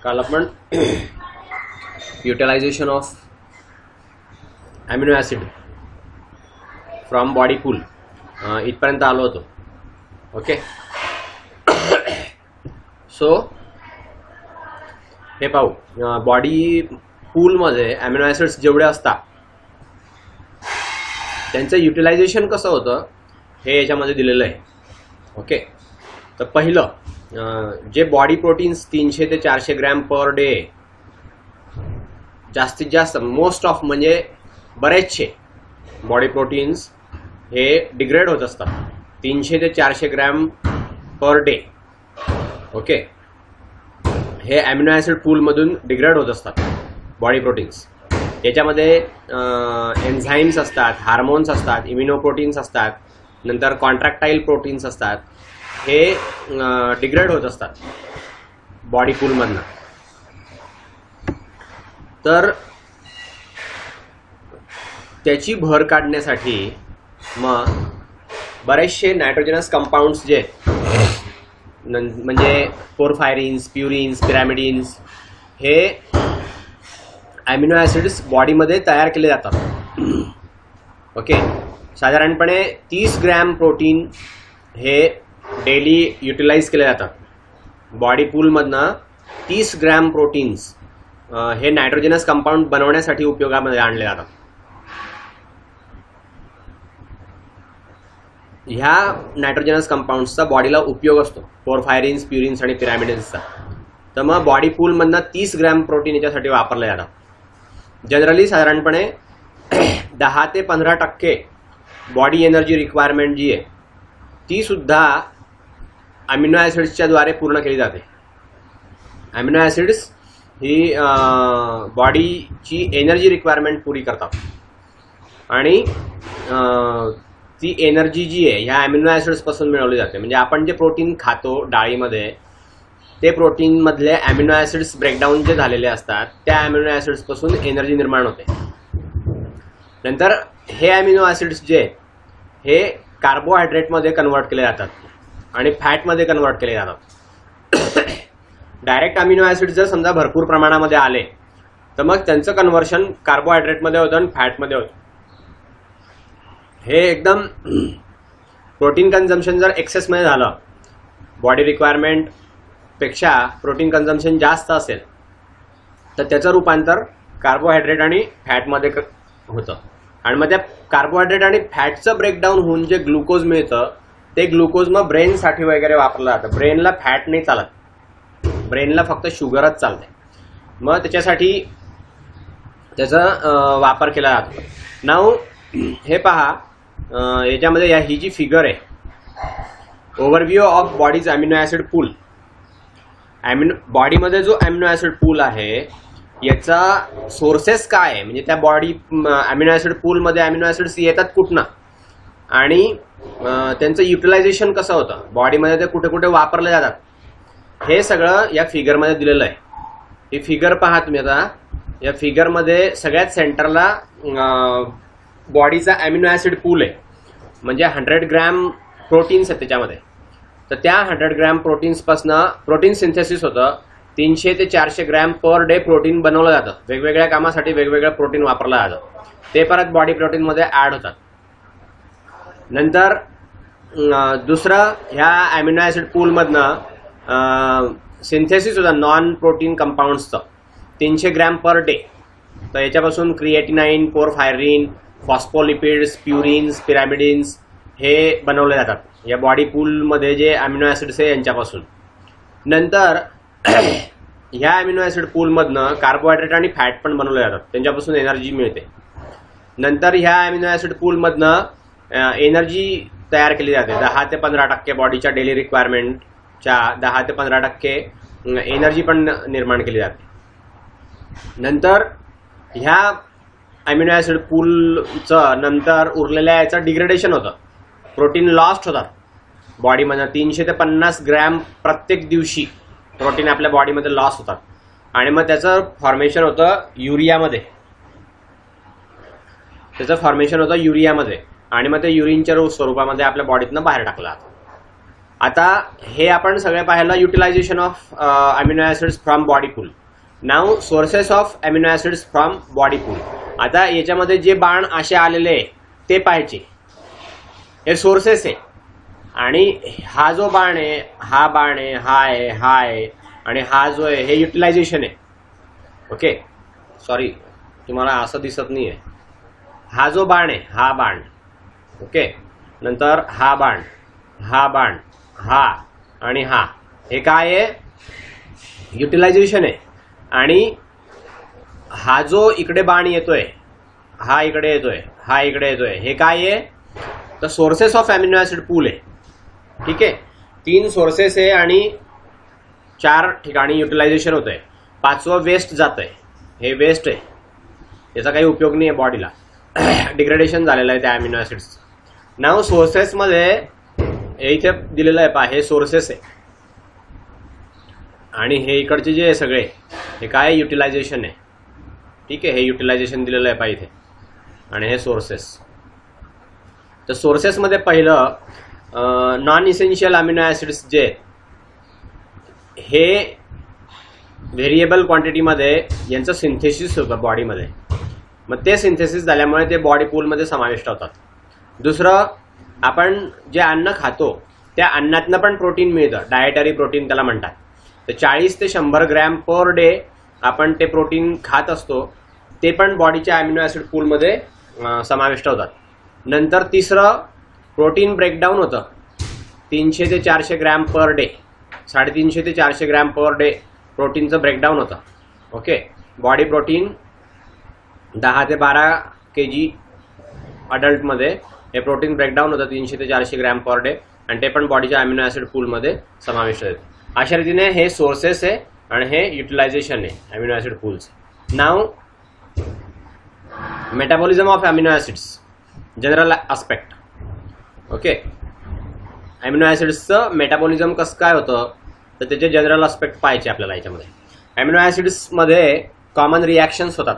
काल आपण utilisation of amino acid from body pool इथपर्यंत आलो होतो. ओके, सो हे पाहू. बॉडी पूलमध्ये अमिनो ॲसिड्स जेवढे असतात त्यांचं युटिलायझेशन कसं होतं हे याच्यामध्ये दिलेलं आहे. ओके, तर पहिलं जे बॉडी प्रोटीन्स 300 ते 400 ग्रॅम पर डे जास्तीत जास्त मोस्ट ऑफ म्हणजे बरेचसे बॉडी प्रोटीन्स हे डिग्रेड होत असतात 300 ते 400 ग्रॅम पर डे. ओके, हे अमिनो ॲसिड पूलमधून डिग्रेड होत असतात बॉडी प्रोटीन्स. याच्यामध्ये एन्झाईम्स असतात, हार्मोन्स असतात, इम्युनोप्रोटीन्स असतात, नंतर कॉन्ट्रॅक्टाईल प्रोटीन्स असतात. हे डिग्रेड होत असतात बॉडी पूलमधनं. तर त्याची भर काढण्यासाठी मग बरेचसे नायट्रोजनस कंपाऊंड्स जे म्हणजे पोरफायरिन्स, प्युरिन्स, पिरॅमिडिन्स हे अमिनो ॲसिड्स बॉडीमध्ये तयार केले जातात. ओके, साधारणपणे 30 ग्रॅम प्रोटीन हे डेली युटिलाइज केले जातात बॉडी पूलमधनं. 30 ग्रॅम प्रोटीन्स हे नायट्रोजनस कंपाऊंड बनवण्यासाठी उपयोगामध्ये आणले जातात. ह्या नायट्रोजनस कंपाऊंड्सचा बॉडीला उपयोग असतो, पोरफायरिन्स, प्युरिन्स आणि पिरॅमिडिन्सचा. तर मग बॉडी पूलमधनं 30 ग्रॅम प्रोटीन याच्यासाठी वापरले जातात. जनरली साधारणपणे 10 ते 15% बॉडी एनर्जी रिक्वायरमेंट जी आहे ती सुद्धा अमिनो ॲसिड्सच्या द्वारे पूर्ण केली जाते. अमिनो ॲसिड्स ही बॉडीची एनर्जी रिक्वायरमेंट पुरी करतात आणि ती एनर्जी जी आहे ह्या अमिनो ॲसिड्सपासून मिळवली जाते. म्हणजे आपण जे प्रोटीन खातो डाळीमध्ये ते प्रोटीनमधले अमिनो ॲसिड्स ब्रेकडाऊन जे झालेले असतात त्या अमिनो ॲसिड्सपासून एनर्जी निर्माण होते. नंतर हे अमिनो ॲसिड्स जे हे कार्बोहायड्रेटमध्ये कन्वर्ट केले जातात आणि फॅटमध्ये कन्वर्ट केले जातात. डायरेक्ट अमिनो ॲसिड्स जर समजा भरपूर प्रमाणामध्ये आले तर मग त्यांचं कन्व्हर्शन कार्बोहायड्रेटमध्ये होतं आणि फॅटमध्ये होतं. हे एकदम प्रोटीन कन्झम्पशन जर एक्सेसमध्ये झालं, बॉडी रिक्वायरमेंट पेक्षा प्रोटीन कन्झम्पशन जास्त असेल तर त्याचं रूपांतर कार्बोहायड्रेट आणि फॅटमध्ये होतं. आणि मग त्या कार्बोहायड्रेट आणि फॅटचं ब्रेकडाऊन होऊन जे ग्लुकोज मिळतं ते ग्लुकोज मग ब्रेनसाठी वगैरे वापरलं जातं. ब्रेनला फॅट नाही चालत, ब्रेनला फक्त शुगरच चालते. मग त्याच्यासाठी त्याचा वापर केला जातो. नाव हे पहा, याच्यामध्ये ही जी फिगर आहे overview of body's amino acid pool. बॉडीमध्ये जो अमिनो ॲसिड पूल आहे याचा सोर्सेस काय आहे, म्हणजे त्या बॉडी अमिनो ॲसिड पूलमध्ये अमिनो ॲसिड्स येतात कुठनं आणि त्यांचं युटिलायझेशन कसं होतं, बॉडीमध्ये ते कुठे कुठे वापरले जातात, हे सगळं या फिगरमध्ये दिलेलं आहे. ही फिगर पहा तुम्ही. आता या फिगरमध्ये सगळ्यात सेंटरला बॉडीचा अमिनो ॲसिड पूल आहे, म्हणजे 100 ग्रॅम प्रोटीन्स आहेत त्याच्यामध्ये. तर त्या 100 ग्रॅम प्रोटीन्सपासनं प्रोटीन सिंथेसिस होतं. 300 ते 400 ग्रॅम पर डे प्रोटीन बनवलं जातं. वेगवेगळ्या कामासाठी वेगवेगळं प्रोटीन वापरलं जातं. ते परत बॉडी प्रोटीनमध्ये ॲड होतात. नंतर दुसरं ह्या अमिनो ॲसिड पूलमधनं सिंथेसिस होतं नॉन प्रोटीन कंपाऊंड्सचं 300 ग्रॅम पर डे. तर याच्यापासून creatinine, porphyrin, phospholipids, purines, pyrimidines हे बनवले जातात या बॉडी पूलमध्ये जे अमिनो ॲसिड्स आहे यांच्यापासून. नंतर ह्या अमिनो ॲसिड पूलमधनं कार्बोहायड्रेट आणि फॅट पण बनवले जातात, त्यांच्यापासून एनर्जी मिळते. नंतर ह्या अमिनो ॲसिड पूलमधनं एनर्जी तयार केली जाते. 10 ते 15% बॉडीच्या डेली रिक्वायरमेंटच्या 10 ते 15% एनर्जी पण निर्माण केली जाते. नंतर ह्या अमिनो ॲसिड पूलचं नंतर उरलेल्या याचं डिग्रेडेशन होतं, प्रोटीन लॉस्ट होतात बॉडीमध्ये. 300 ते 50 ग्रॅम प्रत्येक दिवशी प्रोटीन आपल्या बॉडीमध्ये लॉस होतात आणि मग त्याचं फॉर्मेशन होतं युरियामध्ये. आणि मग ते युरिनच्या स्वरूपामध्ये आपल्या बॉडीतनं बाहेर टाकलं जातं. आता हे आपण सगळे पाहिलं utilisation of amino acids from body pool. नाव sources of amino acids from body pool. आता याच्यामध्ये जे बाण असे आलेले ते पाहायचे, हे सोर्सेस आहे. आणि हा जो बाण आहे, हा बाण आहे, हा आहे, हा आहे, आणि हा जो आहे हे युटिलायझेशन आहे. ओके, सॉरी तुम्हाला असं दिसत नाही आहे. हा जो बाण आहे, हा बाण, ओके, नंतर हा बाण, हा बाण, हा आणि हा, हे काय आहे? युटिलायझेशन आहे. आणि हा जो इकडे बाण येतोय, हा इकडे येतोय, हा इकडे येतोय, हे काय आहे? तर सोर्सेस ऑफ अमिनो ऍसिड पूल आहे. ठीक आहे, 3 सोर्सेस आहे आणि 4 ठिकाणी युटिलायझेशन होत आहे. 5वं वेस्ट जात आहे. हे वेस्ट आहे, याचा काही उपयोग नाही आहे बॉडीला. डिग्रेडेशन झालेलं आहे त्या अमिनो ऍसिड्सचं. नाव सोर्सेसमध्ये इथे दिलेलं आहे पहा, हे सोर्सेस आहे. आणि हे इकडचे जे सगळे हे काय? युटिलायझेशन आहे. ठीक आहे, हे युटिलायझेशन दिलेलं आहे पहा इथे. आणि हे सोर्सेस. तर सोर्सेसमध्ये पहिलं नॉन इसेन्शियल अमिनो ऍसिड्स जे हे व्हेरिएबल क्वांटिटीमध्ये यांचं सिंथेसिस होतं बॉडीमध्ये. मग ते सिंथेसिस झाल्यामुळे ते बॉडी पूलमध्ये समाविष्ट होतात. दुसरं, आपण जे अन्न खातो त्या अन्नातनं पण प्रोटीन मिळतं, डायटरी प्रोटीन त्याला म्हणतात. तर 40 ते 100 ग्रॅम पर डे आपण ते प्रोटीन खात असतो, ते पण बॉडीच्या अमिनो ऍसिड पूलमध्ये समाविष्ट होतात. नंतर तिसरं, प्रोटीन ब्रेकडाऊन होतं. 300 ते 400 ग्रॅम पर डे, 350 ते 400 ग्रॅम पर डे प्रोटीनचं ब्रेकडाऊन होतं. ओके, बॉडी प्रोटीन 10 ते 12 kg अडल्टमध्ये हे प्रोटीन ब्रेकडाऊन होतं 300 ते 400 ग्रॅम पर डे, आणि ते पण बॉडीच्या अमिनो ऍसिड पूलमध्ये समाविष्ट आहेत. अशा रीतीने हे सोर्सेस आहे आणि हे युटिलायझेशन आहे अमिनो ऍसिड पूल्स. नाव metabolism of amino acids, general aspect. Okay, amino ऍसिड्सचं मेटाबॉलिझम कसं काय होतं तर त्याचे जनरल आस्पेक्ट पाहायचे आपल्याला याच्यामध्ये. अमिनो ऍसिड्समध्ये कॉमन रिॲक्शन्स होतात.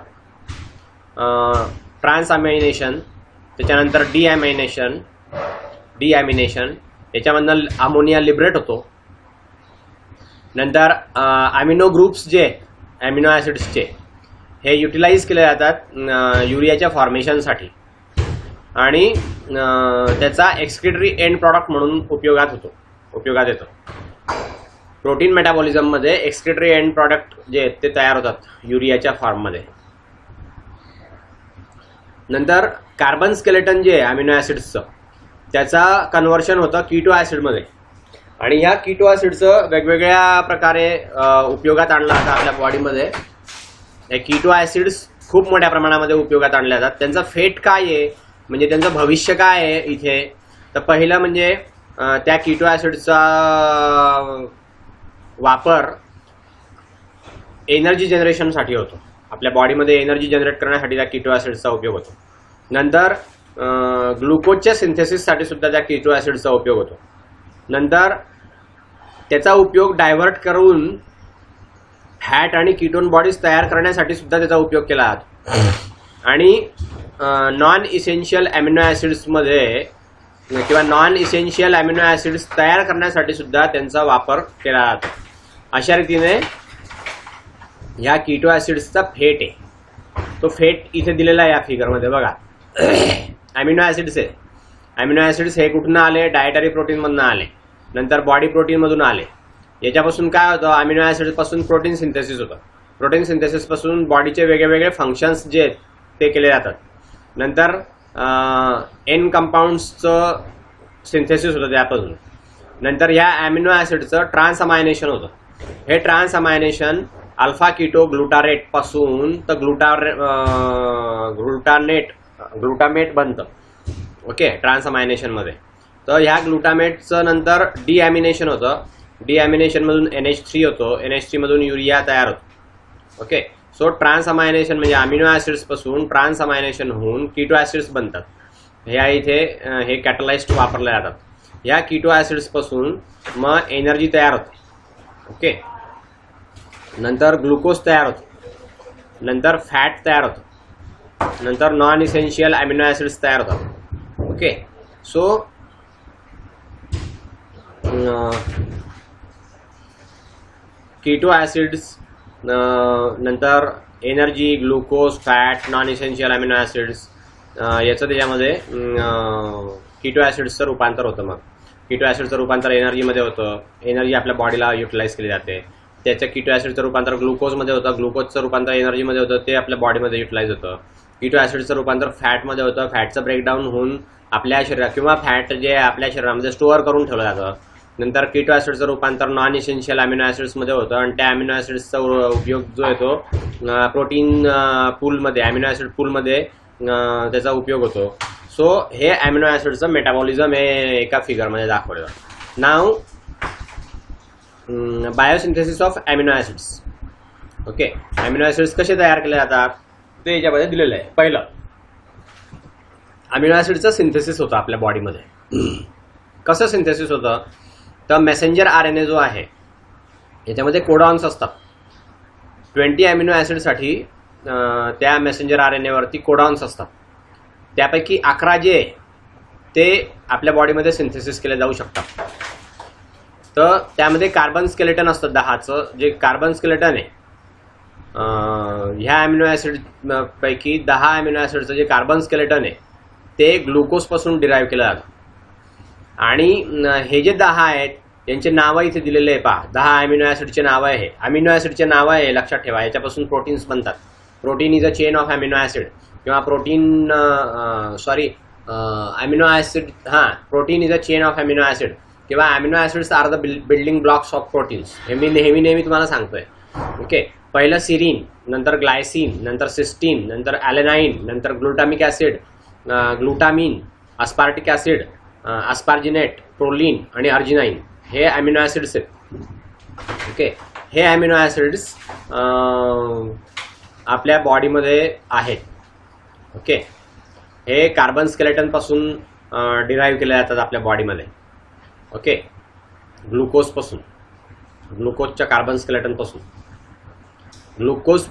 ट्रान्सअमायनेशन, त्याच्यानंतर डिॲमिनेशन, याच्यामधनं अमोनिया लिबरेट होतो. नंतर अमिनो ग्रुप्स जे अमिनो ऍसिड्सचे हे युटिलाइज केले जातात युरियाच्या फॉर्मेशनसाठी, आणि त्याचा एक्सक्रिटरी एंड प्रॉडक्ट म्हणून उपयोगात येतो. प्रोटीन मेटाबॉलिझममध्ये एक्सक्रिटरी एंड प्रॉडक्ट जे आहेत ते तयार होतात युरियाच्या फॉर्ममध्ये. नंतर कार्बन स्केलेटन जे आहे अमिनो ऍसिड्सचं, त्याचा कन्व्हर्शन होतं कीटो ऍसिडमध्ये. आणि ह्या कीटो ऍसिडचं वेगवेगळ्या प्रकारे उपयोगात आणलं जातं आपल्या बॉडीमध्ये. हे कीटो ऍसिड्स खूप मोठ्या प्रमाणामध्ये उपयोगात आणले जातात. त्यांचा फेट काय आहे, म्हणजे त्यांचं भविष्य काय आहे इथे, तर पहिलं म्हणजे त्या कीटो ऍसिडचा वापर एनर्जी जनरेशनसाठी होतो. आपल्या बॉडीमध्ये एनर्जी जनरेट करण्यासाठी त्या कीटो ऍसिडचा उपयोग होतो. नंतर ग्लुकोजच्या सिंथेसिससाठी सुद्धा त्या कीटो ऍसिडचा उपयोग होतो. नंतर त्याचा उपयोग डायव्हर्ट करून फॅट आणि कीटोन बॉडीज तयार करण्यासाठी सुद्धा त्याचा उपयोग केला जातो. आणि नॉन इसेन्शियल अमिनो ऍसिड्समध्ये किंवा नॉन इसेन्शियल अमिनो ऍसिड्स तयार करण्यासाठी सुद्धा त्यांचा वापर केला जातो. अशा रीतीने ह्या कीटो ऍसिड्सचा फेट आहे, तो फेट इथे दिलेला आहे या फिगरमध्ये बघा. अमिनो ऍसिड्स आहे. अमिनो ऍसिड्स हे कुठून आले? डायटरी प्रोटीनमधून आले, नंतर बॉडी प्रोटीनमधून आले. याच्यापासून काय होतं? अमिनो ऍसिड्सपासून प्रोटीन सिंथेसिस होतं. प्रोटीन सिंथेसिसपासून बॉडीचे वेगवेगळे फंक्शन्स जे आहेत ते केले जातात. नंतर एन कंपाऊंड्सचं सिंथेसिस होतं त्यापासून. नंतर ह्या अमिनो ऍसिडचं ट्रान्सअमायनेशन होतं. हे ट्रान्सअमायनेशन अल्फा कीटो ग्लुटारेट पासून तर ग्लुटामेट बनतं. ओके, ट्रान्सअमायनेशनमध्ये. तर ह्या ग्लुटामेटचं नंतर डिॲमिनेशन होतं. डिॲमिनेशनमधून NH3 होतो. NH3 मधून युरिया तयार होतो. ओके, सो ट्रान्सअमायनेशन म्हणजे अमिनो ऍसिड्स पासून ट्रान्सअमायनेशन होऊन कीटो ऍसिड्स बनतात. ह्या इथे हे कॅटलाइस्ट वापरले जातात. ह्या कीटो ऍसिड्स पासून मग एनर्जी तयार होते. ओके, नंतर ग्लुकोज तयार होतो, नंतर फॅट तयार होतो, नंतर नॉन इसेन्शियल अमिनो ऍसिड्स तयार होतात. ओके, सो कीटो ॲसिड्स, नंतर energy, glucose, fat, non essential amino acids, याचं त्याच्यामध्ये कीटो ॲसिड्सचं रूपांतर होतं. मग कीटो ॲसिडचं रूपांतर एनर्जीमध्ये होतं. एनर्जी आपल्या बॉडीला युटिलाइज केली जाते. त्याचं कीटो ॲसिडचं रूपांतर ग्लुकोजमध्ये होतं. ग्लुकोजचं रूपांतर एनर्जीमध्ये होतं, ते आपल्या बॉडीमध्ये युटिलाइज होतं. कीटो ॲसिडचं रूपांतर फॅटमध्ये होतं. फॅटचं ब्रेकडाऊन होऊन आपल्या शरीरात किंवा फॅट जे आपल्या शरीरामध्ये स्टोअर करून ठेवलं जातं. नंतर कीटो ॲसिडचं रूपांतर नॉन इसेन्शियल अमिनो ॲसिड्समध्ये होतं आणि त्या अमिनो ॲसिड्सचा उपयोग जो येतो प्रोटीन पूलमध्ये, अमिनो ॲसिड पूलमध्ये त्याचा उपयोग होतो. सो हे अमिनो ॲसिडचं मेटाबॉलिझम हे एका फिगरमध्ये दाखवलं. नाव biosynthesis of amino acids. Okay, amino acids कसे तयार केले जातात ते याच्यामध्ये दिलेलं आहे. पहिलं, अमिनो ॲसिडचं सिंथेसिस होतं आपल्या बॉडीमध्ये. कसं सिंथेसिस होतं तर मेसेंजर RNA जो आहे याच्यामध्ये कोडॉन्स असतात. 20 अमिनो ॲसिडसाठी त्या मेसेंजर RNA वरती कोडॉन्स असतात. त्यापैकी 11 जे ते आपल्या बॉडीमध्ये सिंथेसिस केले जाऊ शकतात. तर त्यामध्ये कार्बन स्केलेटन असतं 10चं. जे कार्बन स्केलेटन आहे ह्या अमिनो ॲसिड पैकी 10 अमिनो ॲसिडचं जे कार्बन स्केलेटन आहे ते ग्लुकोजपासून डिराईव्ह केलं जातं. आणि हे जे 10 आहेत यांचे नावं इथे दिलेले आहे पहा. 10 अमिनो ॲसिडचे नावं आहे. अमिनो ॲसिडचे नावं आहे, लक्षात ठेवा. याच्यापासून प्रोटीन्स बनतात. Protein is a chain of amino acid किंवा protein amino acid protein is a chain of amino acid किंवा amino acids are the building blocks of proteins. हे मी नेहमी तुम्हाला सांगतोय. ओके, पहिलं सिरीन, नंतर ग्लायसिन, नंतर सिस्टीन, नंतर ॲलेनाइन, नंतर ग्लुटामिक ॲसिड, ग्लुटामिन, अस्पार्टिक ॲसिड, अस्पार्जिनेट, प्रोलिन आणि अर्जिनाइन हे अमिनो ॲसिड्स आहेत. ओके, हे अमिनो ॲसिड्स आपल्या बॉडीमध्ये आहेत. ओके, हे कार्बन स्केलेटन पासून डिराईव्ह केले जातात आपल्या बॉडीमध्ये. ओके, ग्लुकोजपासून, ग्लुकोजच्या कार्बन स्केलेटन पासून, ग्लुकोज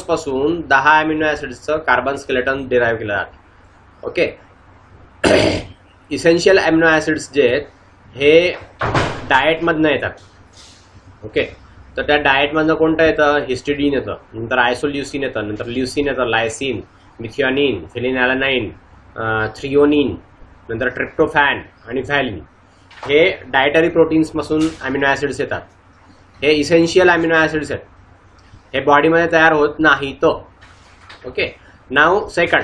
पासून 10 अमिनो ॲसिड्सचं कार्बन स्केलेटन डिराईव्ह केलं जातं. ओके, इसेन्शियल अमिनो ॲसिड्स जे आहेत हे डाएटमधनं येतात. ओके, तर त्या डाएटमधनं कोणतं येतं? हिस्टिडीन येतं, नंतर आयसोल्युसिन येतं, नंतर ल्युसिन येतं, लायसिन, मिथिओनिन, फिलिनॅलनाइन, थ्रिओनिन, नंतर ट्रिप्टोफॅन आणि व्हॅलिन. हे डायटरी प्रोटीन्सपासून अमिनो ॲसिड्स येतात. हे इसेन्शियल अमिनो ॲसिड्स आहेत. हे बॉडीमध्ये तयार होत नाहीत. ओके, नाव सेकंड,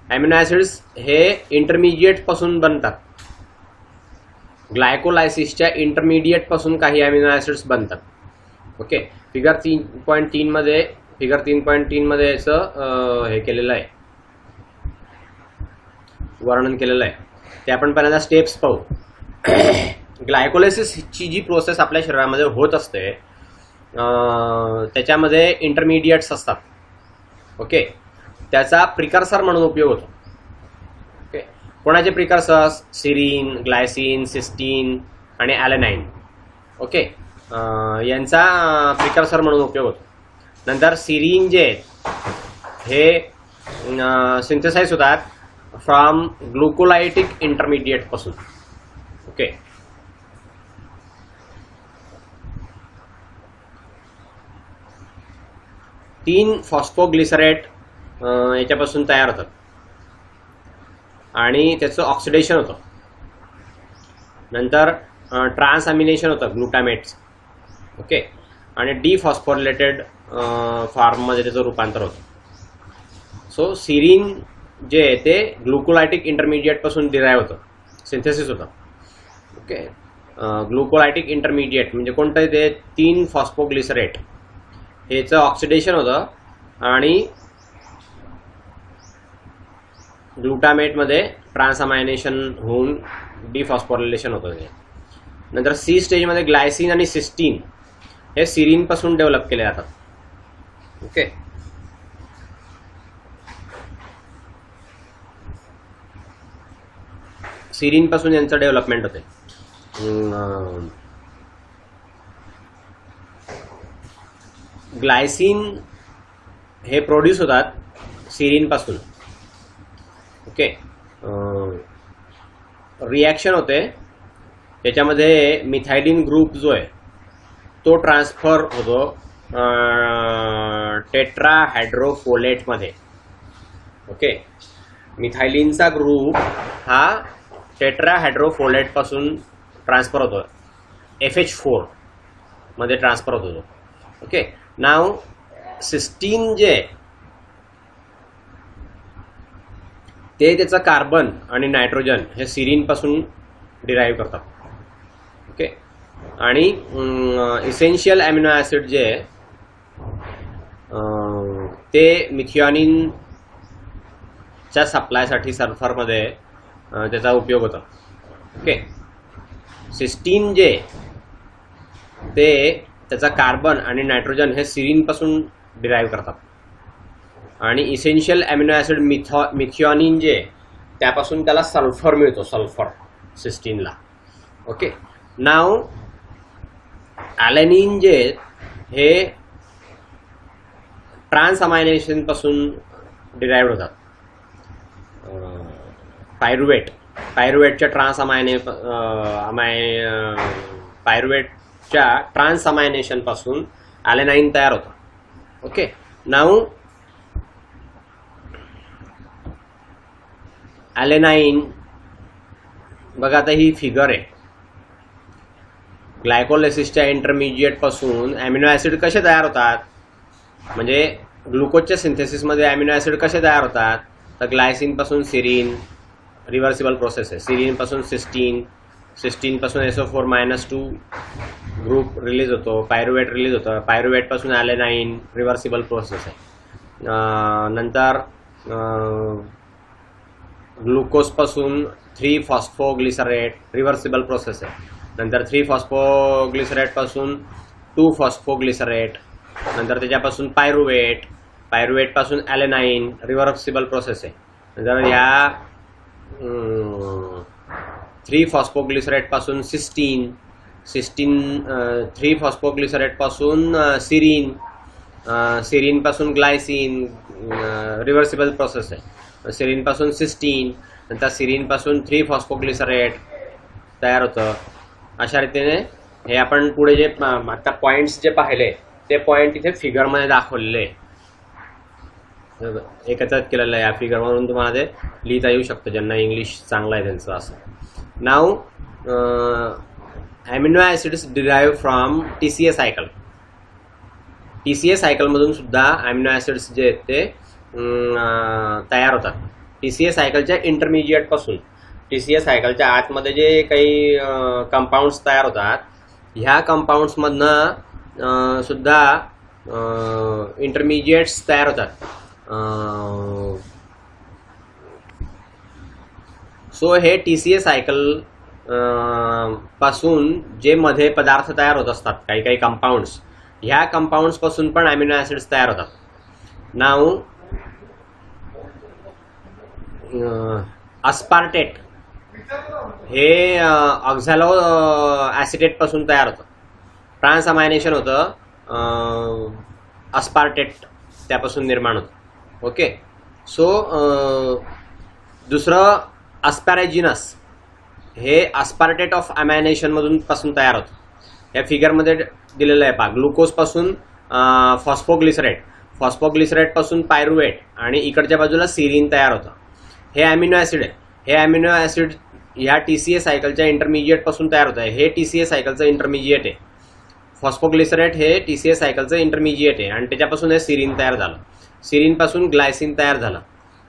अमिनो ॲसिड्स हे इंटरमिजिएट पासून बनतात. ग्लायकोलायसिसच्या इंटरमिडिएट पासून काही अमिनो ॲसिड्स बनतात. ओके, फिगर 3.3 मध्ये याचं हे केलेलं आहे, वर्णन केलेलं आहे. ते आपण पहिल्यांदा स्टेप्स पाहू. ग्लायकोलायसिसची जी प्रोसेस आपल्या शरीरामध्ये होत असते त्याच्यामध्ये इंटरमिडिएट्स असतात. ओके, त्याचा प्रिकर्सर म्हणून उपयोग होतो. ओके, कोणाचे प्रिकर्सर्स? सिरीन, ग्लायसिन, सिस्टीन आणि ॲलेनाइन. ओके, यांचा प्रिकर्सर म्हणून उपयोग होतो. नंतर सिरीन जे हे सिंथेसाइज होतात फ्रॉम ग्लुकोलायटिक इंटरमिडिएट पासून. ओके, तीन फॉस्फोग्लिसरेट याच्यापासून तयार होतात आणि त्याचं ऑक्सिडेशन होतं. नंतर ट्रान्सअमिनेशन होतं ग्लुटामेट्स. ओके, आणि डिफॉस्फोरिलेटेड फॉर्ममध्ये त्याचं रूपांतर होतं. सो सिरीन जे आहे ते ग्लुकोलायटिक इंटरमिडिएट पासून डिराईव्ह होतं, सिंथेसिस होतं. ओके, ग्लुकोलायटिक इंटरमिडिएट म्हणजे कोणतं? ते 3 फॉस्फोग्लिसरेट हेचं ऑक्सिडेशन होतं आणि ग्लुटामेटमध्ये ट्रान्सअमायनेशन होऊन डिफॉस्फोरिलेशन होतं. नंतर सी स्टेजमध्ये ग्लायसिन आणि सिस्टीन हे सिरीन पासून डेव्हलप केले जातात. ओके, सिरीन पासून यांचं डेव्हलपमेंट होते. ग्लायसिन हे प्रोड्यूस होतात सिरीन पासून. ओके, रिॲक्शन होते, त्याच्यामध्ये मिथायलिन ग्रुप जो आहे तो ट्रान्सफर होतो टेट्राहायड्रोफोलेटमध्ये. ओके, मिथायलिनचा ग्रुप हा टेट्राहायड्रोफोलेट पासून ट्रान्सफर होतो, FH4 मध्ये ट्रान्सफर होतो. ओके, नाव सिस्टीन जे ते त्याचं कार्बन आणि नायट्रोजन हे सिरीन पासून डिराईव्ह करतात. ओके, आणि इसेन्शियल अमिनो ॲसिड जे ते मिथिओनिनच्या सप्लायसाठी सल्फरमध्ये त्याचा उपयोग होतो. ओके, सिस्टीन जे ते त्याचा कार्बन आणि नायट्रोजन हे सिरीन पासून डिराईव्ह करतात, आणि इसेन्शियल अमिनो ॲसिड मिथिओनिन जे त्यापासून त्याला सल्फर मिळतो, सल्फर सिस्टीनला. ओके, नाव ॲलेनिन जे हे ट्रान्स अमायनेशन पासून डिराईव्ह होतात. पायरुवेटच्या ट्रान्स अमायनेशन पासून ॲलेनाइन तयार होतं. ओके, नाव ॲलेनाइन बघा, आता ही फिगर आहे. ग्लायकोलायसिसच्या इंटरमिजिएट पासून अमिनो ॲसिड कसे तयार होतात, म्हणजे ग्लुकोजच्या सिंथेसिसमध्ये अमिनो ॲसिड कसे तयार होतात, तर ग्लायसिन पासून सिरीन, रिव्हर्सिबल प्रोसेस आहे. सिरीन पासून सिस्टीन, सिस्टीन पासून SO4-2 ग्रुप रिलीज होतो, पायरुवेट रिलीज होतं, पायरुवेट पासून ॲलेनाइन, रिव्हर्सिबल प्रोसेस आहे. नंतर ग्लुकोज पासून 3-फॉस्फोग्लिसरेट, रिव्हर्सिबल प्रोसेस आहे. नंतर 3-फॉस्फोग्लिसरेट पासून 2-फॉस्फोग्लिसरेट, नंतर त्याच्यापासून पायरुवेट, पायरुवेट पासून ॲलेनाइन, रिव्हर्सिबल प्रोसेस आहे. नंतर या 3-फॉस्फोग्लिसरेट पासून सिस्टीन, 3-फॉस्फोग्लिसरेट पासून सिरीन, सिरीन पासून ग्लायसिन, रिव्हर्सिबल प्रोसेस आहे. सिरीन पासून सिस्टीन, नंतर सिरीन पासून 3-फॉस्फोग्लिसरेट तयार होतं. अशा रीतीने हे आपण पुढे जे आता पॉइंट्स जे पाहिले ते पॉइंट इथे फिगरमध्ये दाखवलेले, एकत्रित केलेलं आहे. या फिगरवरून तुम्हाला ते लिहिता येऊ शकतं, ज्यांना इंग्लिश चांगलं आहे त्यांचं. असं नाव amino acids derive from TCA cycle. TCA सायकलमधून सुद्धा अमिनो ॲसिड्स जे आहेत ते तयार होतात. TCA सायकलच्या इंटरमिजिएट पासून, TCA सायकलच्या आतमध्ये जे काही कंपाऊंड्स तयार होतात, ह्या कंपाऊंड्समधनं सुद्धा इंटरमिजिएट्स तयार होतात. सो हे TCA सायकल पासून जे मध्ये पदार्थ तयार होत असतात, काही काही कंपाऊंड्स, ह्या कंपाऊंड्स पासून पण अमिनो ॲसिड्स तयार होतात. नाव अस्पार्टेट हे ऑक्झॅलो ॲसिटेट पासून तयार होतं, ट्रान्स अमायनेशन होतं, अस्पार्टेट त्यापासून निर्माण होतं. ओके, सो दुसरं अस्पॅरेजिनस हे अस्पार्टेट ऑफ अमायनेशन मधून पासून तयार होतं. या फिगरमध्ये दिलेलं आहे पहा. ग्लुकोज पासून फॉस्फोग्लिसरेट, फॉस्फोग्लिसरेट पासून पायरुवेट, आणि इकडच्या बाजूला सिरीन तयार होतं. हे अमिनो ॲसिड आहे. हे अमिनो ॲसिड ह्या TCA सायकलच्या इंटरमिजिएट पासून तयार होत आहे. हे TCA सायकलचं इंटरमिजिएट आहे. फॉस्फोग्लिसरेट हे TCA सायकलचं इंटरमिजिएट आहे, आणि त्याच्यापासून हे सिरीन तयार झालं. सिरीन पासून ग्लायसिन तयार झालं.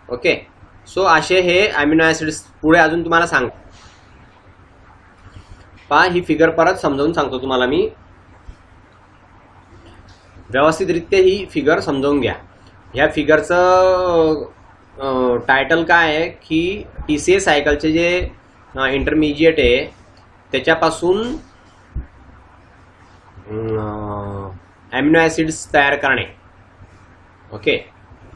ओके, सो असे हे अमिनो ॲसिड्स पुढे अजून तुम्हाला सांगतो. पहा, ही फिगर परत समजावून सांगतो तुम्हाला मी. व्यवस्थितरित्या ही फिगर समजावून घ्या. ह्या फिगरचं टायटल काय आहे की TCA सायकलचे जे इंटरमिजिएट आहे त्याच्यापासून अमिनो ॲसिड्स तयार करणे. ओके,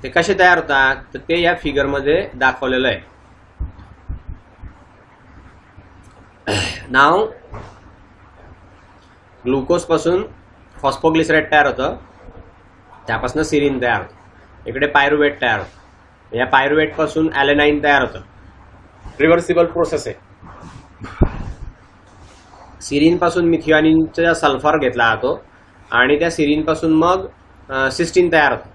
ते कसे तयार होतात तर ते या फिगरमध्ये दाखवलेलं आहे. नाव ग्लुकोज पासून फॉस्फोग्लिसरेट तयार होतं, त्यापासून सिरीन तयार होतं. इकडे पायरुवेट तयार होतं. या पायरुवेट पासून ॲलेनाइन तयार होतं. रिव्हर्सिबल प्रोसेस आहे. सिरीन पासून मिथिओनिनचा सल्फर घेतला जातो आणि त्या सिरीन पासून मग सिस्टीन तयार होतं.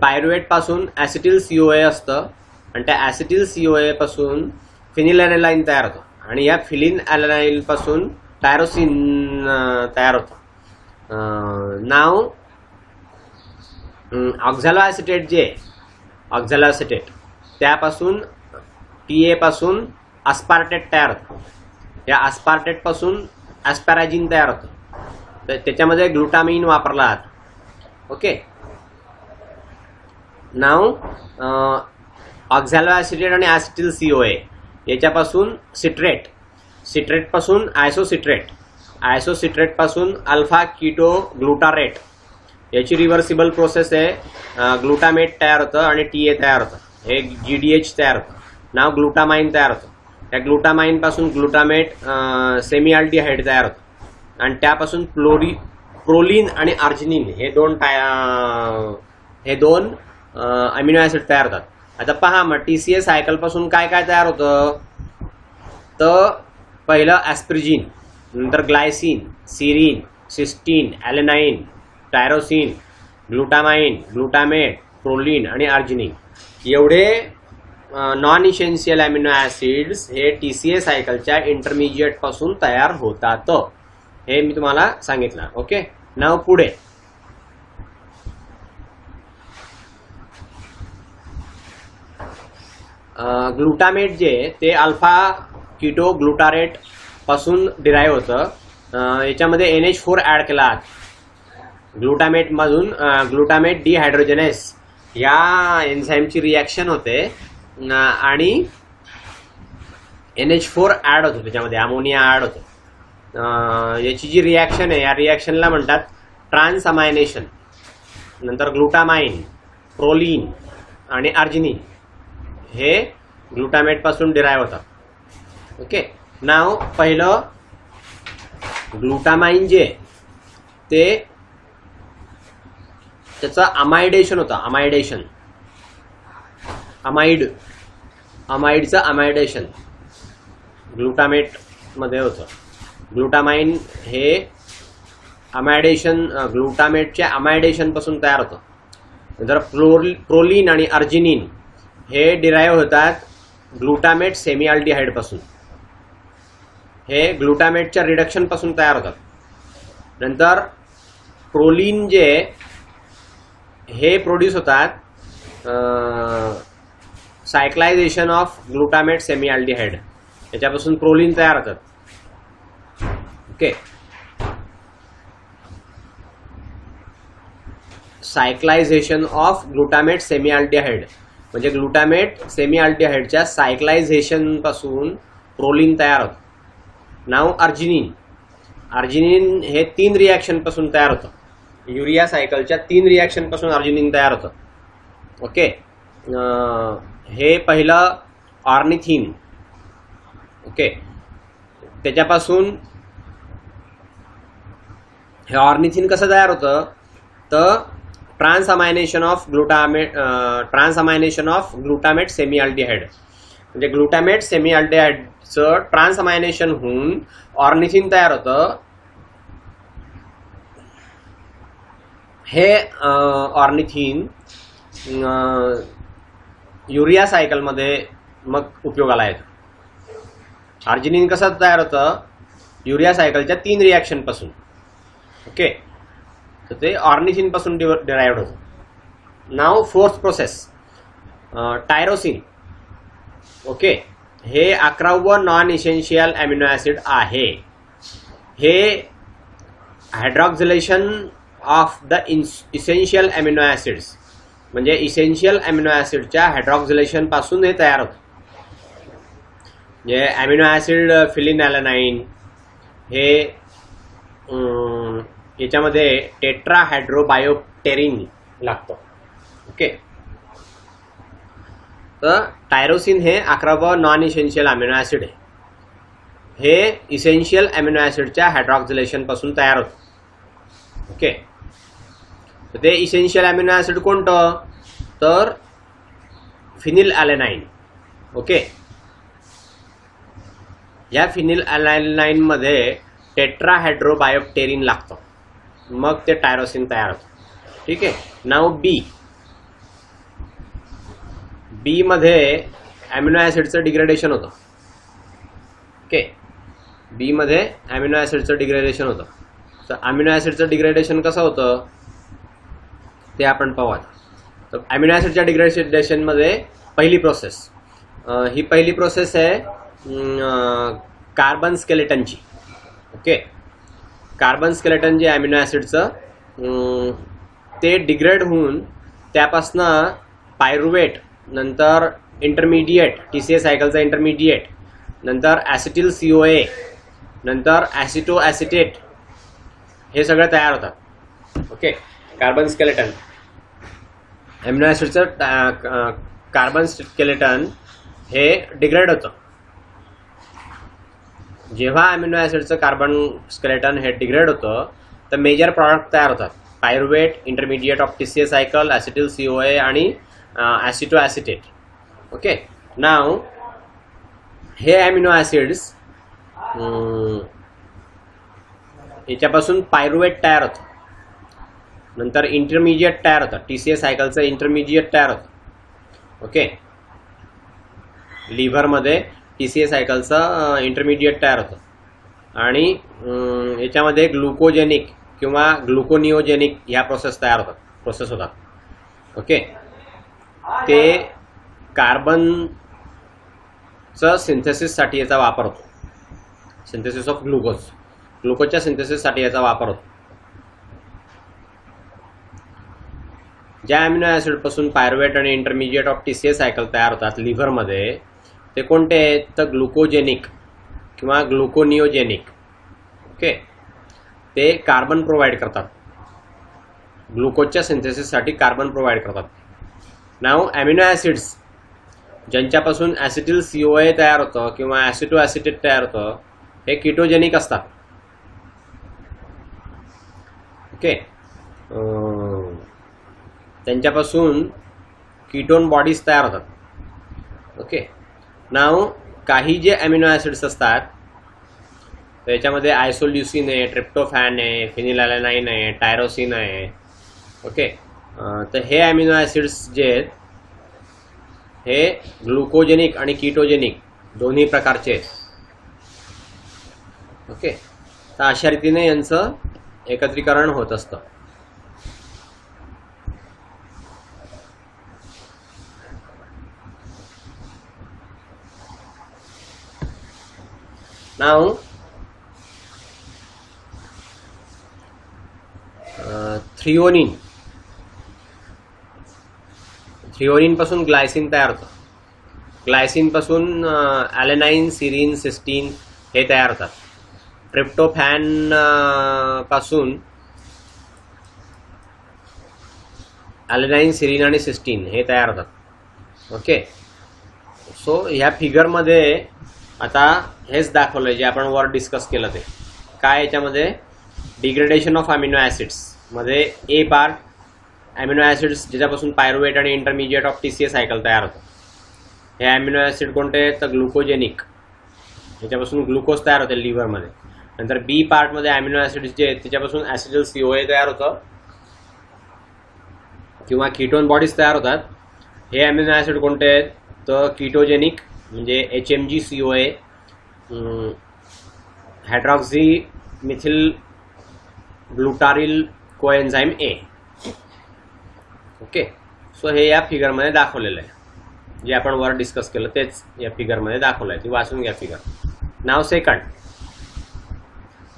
पायरुवेट पासून ॲसिटिल CoA असतं आणि त्या ॲसिटिल CoA पासून फिनिलॅनिलाइन तयार होतं आणि या फिनिलॅनिलाइन पासून टायरोसिन तयार होतं. नाव ऑक्झॅलो ॲसिटेट जे ऑक्झॅलो ॲसिटेट त्यापासून TA पासून अस्पार्टेट तयार होतं. या अस्पार्टेट पासून ॲस्पॅराजिन तयार होतं. तर त्याच्यामध्ये ग्लुटामिन वापरला जातो. ओके. नाव ऑक्झॅलो ॲसिटेट आणि ॲसिटिल CoA याच्यापासून सिट्रेट पासून आयसोसिट्रेट पासून अल्फा कीटो ग्लुटारेट याची रिव्हर्सिबल प्रोसेस आहे. ग्लुटामेट तयार होतं आणि TA तयार होतं. हे GDH तयार होतं. नाव ग्लुटामाइन तयार होतं. त्या ग्लुटामाइन पासून ग्लुटामेट सेमीअल्डिहाइड तयार होतं आणि त्यापासून प्रोलिन आणि अर्जिनिन हे दोन अमिनो ॲसिड तयार होतात. आता पहा मग TCA सायकल पासून काय काय तयार होतं. तर पहिलं ॲस्प्रिजिन, नंतर Glycine, Sirin, cysteine, ॲलेनाइन, tyrosine, ग्लुटामाइन, glutamate, proline आणि अर्जिनिन एवढे नॉन इसेन्शियल अमिनो ॲसिड्स हे TCA सायकलच्या इंटरमिजिएट पासून तयार होतात. हे मी तुम्हाला सांगितलं. ओके. नाव पुढे ग्लुटामेट जे ते अल्फा कीटो ग्लुटारेट पासून डिराईव्ह होतं. याच्यामध्ये NH4 ऍड केला. ग्लुटामेट मधून ग्लुटामेट डिहायड्रोजनेस या एन्झाईमची रिॲक्शन होते आणि NH4 ऍड होतो. त्याच्यामध्ये अमोनिया ऍड होतो. याची जी रिॲक्शन आहे या रिॲक्शनला म्हणतात ट्रान्सअमायनेशन. नंतर ग्लुटामाइन, प्रोलिन आणि अर्जिनिन हे ग्लुटामेट पासून डिराईव्ह होतात. ओके. नाव पहिलं ग्लुटामाइन जे ते त्याचं अमायडेशन होतं. अमाइडचं अमायडेशन ग्लुटामेट मध्ये होतं. ग्लुटामाइन हे ग्लुटामेटच्या अमायडेशन पासून तयार होतं. नंतर प्रोलिन आणि अर्जिनिन हे डिराईव्ह होतात ग्लुटामेट सेमीअल्डिहाइड पासून. हे ग्लुटामेटच्या रिडक्शन पासून तयार होतात. नंतर प्रोलिन जे हे प्रोड्यूस होतात सायक्लायझेशन ऑफ ग्लुटामेट सेमीअल्डिहाइड याच्यापासून प्रोलिन तयार होतात. ओके. सायक्लायझेशन ऑफ ग्लुटामेट सेमीअल्डिहाइड म्हणजे ग्लुटामेट सेमीअल्डिहाइडच्या सायक्लायझेशन पासून प्रोलिन तयार होतं. नाव अर्जिनिन हे 3 रिॲक्शन पासून तयार होतं. युरिया सायकलच्या 3 रिॲक्शन पासून अर्जिनिन तयार होतं. ओके. हे पहिलं ऑर्निथिन. ओके. त्याच्यापासून हे ऑर्निथिन कसं तयार होतं तर ट्रान्सअमायनेशन ऑफ ग्लुटामेट सेमीअल्डिहाइड म्हणजे ग्लुटामेट सेमीअल्डिहाइडचं ट्रान्सअमायनेशन होऊन ऑर्निथिन तयार होतं. हे ऑर्निथिन युरिया सायकलमध्ये मग उपयोगाला येतं. अर्जिनिन कसं तयार होतं युरिया सायकलच्या 3 रिॲक्शन पासून. ओके. तर ते ऑर्निथिन पासून डिराईव्ड होतं. नाव फोर्थ प्रोसेस टायरोसिन. ओके. हे 11वं नॉन इसेन्शियल अमिनो ॲसिड आहे. हे hydroxylation of the essential amino acids म्हणजे इसेन्शियल अमिनो ॲसिडच्या हायड्रॉक्झिलेशन पासून हे तयार होतं. म्हणजे अमिनो ॲसिड फिलिनॅलेनाइन हे याच्यामध्ये टेट्राहायड्रोबायोप्टेरिन लागतं. ओके. तर टायरोसिन हे 11वं नॉन इसेन्शियल अमिनो ॲसिड आहे. हे इसेन्शियल अमिनो ॲसिडच्या हायड्रॉक्झिलेशन पासून तयार होतं. ओके. तर ते इसेन्शियल अमिनो ॲसिड कोणतं तर फिनिलॅलेनाइन. ओके. या फिनिल अलायलाइन मध्ये टेट्राहायड्रोबायोप्टेरिन लागतं, मग ते टायरोसिन तयार होतं. ठीक आहे. नाव बी मध्ये अमिनो ऍसिडचं डिग्रेडेशन होतं. ओके, बी मध्ये अमिनो ऍसिडचं डिग्रेडेशन होतं. तर अमिनो ऍसिडचं डिग्रेडेशन कसं होतं ते आपण पाहू आता. तर अमिनो ऍसिडच्या डिग्रेडेशन मध्ये पहिली प्रोसेस, ही पहिली प्रोसेस आहे कार्बन स्केलेटनची. ओके, कार्बन स्केलेटन जे अमिनो ऍसिडचं ते डिग्रेड होऊन त्यापासनं पायरुवेट, नंतर इंटरमिडिएट TCA सायकलचा इंटरमिडिएट, नंतर ॲसिटिल CoA, नंतर ॲसिटो ॲसिटेट, हे सगळं तयार होतात. ओके, कार्बन स्केलेटन अमिनो ॲसिडचं कार्बन स्केलेटन हे डिग्रेड होतं. जेव्हा अमिनो ॲसिडचं कार्बन स्केलेटन हे डिग्रेड होतं तर मेजर प्रॉडक्ट तयार होतात. Pyruvate, intermediate of TCA cycle, acetyl CoA आणि ॲसिटो ॲसिटेट. ओके, नाव हे अमिनो ॲसिड्स याच्यापासून पायरुवेट तयार होतं, नंतर इंटरमिडिएट तयार होतं, TCA सायकलचं इंटरमिडिएट तयार होतं. ओके, लिव्हरमध्ये TCA सायकलचं इंटरमिडिएट तयार होतं आणि याच्यामध्ये ग्लुकोजेनिक किंवा ग्लुकोनिओजेनिक ह्या प्रोसेस होतात. ओके, ते कार्बनचं सिंथेसिससाठी याचा वापर होतो. सिंथेसिस ऑफ ग्लुकोजच्या सिंथेसिससाठी याचा वापर होतो. ज्या अमिनो ॲसिडपासून पायरुवेट आणि इंटरमिडिएट ऑफ TCA सायकल तयार होतात लिव्हरमध्ये, ते कोणते आहेत तर ग्लुकोजेनिक किंवा ग्लुकोनिओजेनिक. ओके, ते कार्बन प्रोव्हाइड करतात, ग्लुकोजच्या सिंथेसिससाठी कार्बन प्रोव्हाइड करतात. नाव अमिनो ॲसिड्स ज्यांच्यापासून ॲसिटिल CoA तयार होतं किंवा ॲसिटो ॲसिटेट तयार होतं हे किटोजेनिक असतात. ओके, त्यांच्यापासून कीटोन बॉडीज तयार होतात. ओके, नाव काही जे अमिनो ॲसिड्स असतात त्याच्यामध्ये आयसोल्युसिन आहे, ट्रिप्टोफॅन आहे, फिनिलॅलॅनाइन आहे, टायरोसिन आहे. ओके, तर हे अमिनो ॲसिड्स जे आहेत हे ग्लुकोजेनिक आणि कीटोजेनिक दोन्ही प्रकारचे आहेत. ओके, तर अशा रीतीने यांचं एकत्रीकरण होत असतं. नाव थ्रिओनिन पासून ग्लायसिन तयार होतं. ग्लायसिन पासून ॲलेनाइन, सिरीन, सिस्टीन हे तयार होतात. ट्रिप्टोफॅन पासून ॲलेनाइन, सिरीन आणि सिस्टीन हे तयार होतात. ओके, सो ह्या फिगरमध्ये आता हेच दाखवलं जे आपण वर डिस्कस केलं ते काय. याच्यामध्ये डिग्रेडेशन ऑफ अमिनो ॲसिड्स मध्ये ए पार्ट अमिनो ॲसिड्स ज्याच्यापासून पायरुवेट आणि इंटरमिडिएट ऑफ TCA सायकल तयार होतं. हे अमिनो ॲसिड कोणते आहेत तर ग्लुकोजेनिक, ह्याच्यापासून ग्लुकोज तयार होते लिव्हरमध्ये. नंतर बी पार्टमध्ये अमिनो ॲसिड्स जे आहेत त्याच्यापासून ॲसिटिल CoA तयार होतं किंवा कीटोन बॉडीज तयार होतात. हे अमिनो ॲसिड कोणते आहेत तर कीटोजेनिक म्हणजे HMG CoA, hydroxy methyl glutaryl coenzyme A. Okay, so हे या फिगरमध्ये दाखवलेलं आहे. जे आपण वर डिस्कस केलं तेच या फिगरमध्ये दाखवलं आहे. ती वाचून घ्या फिगर. नाव सेकंड,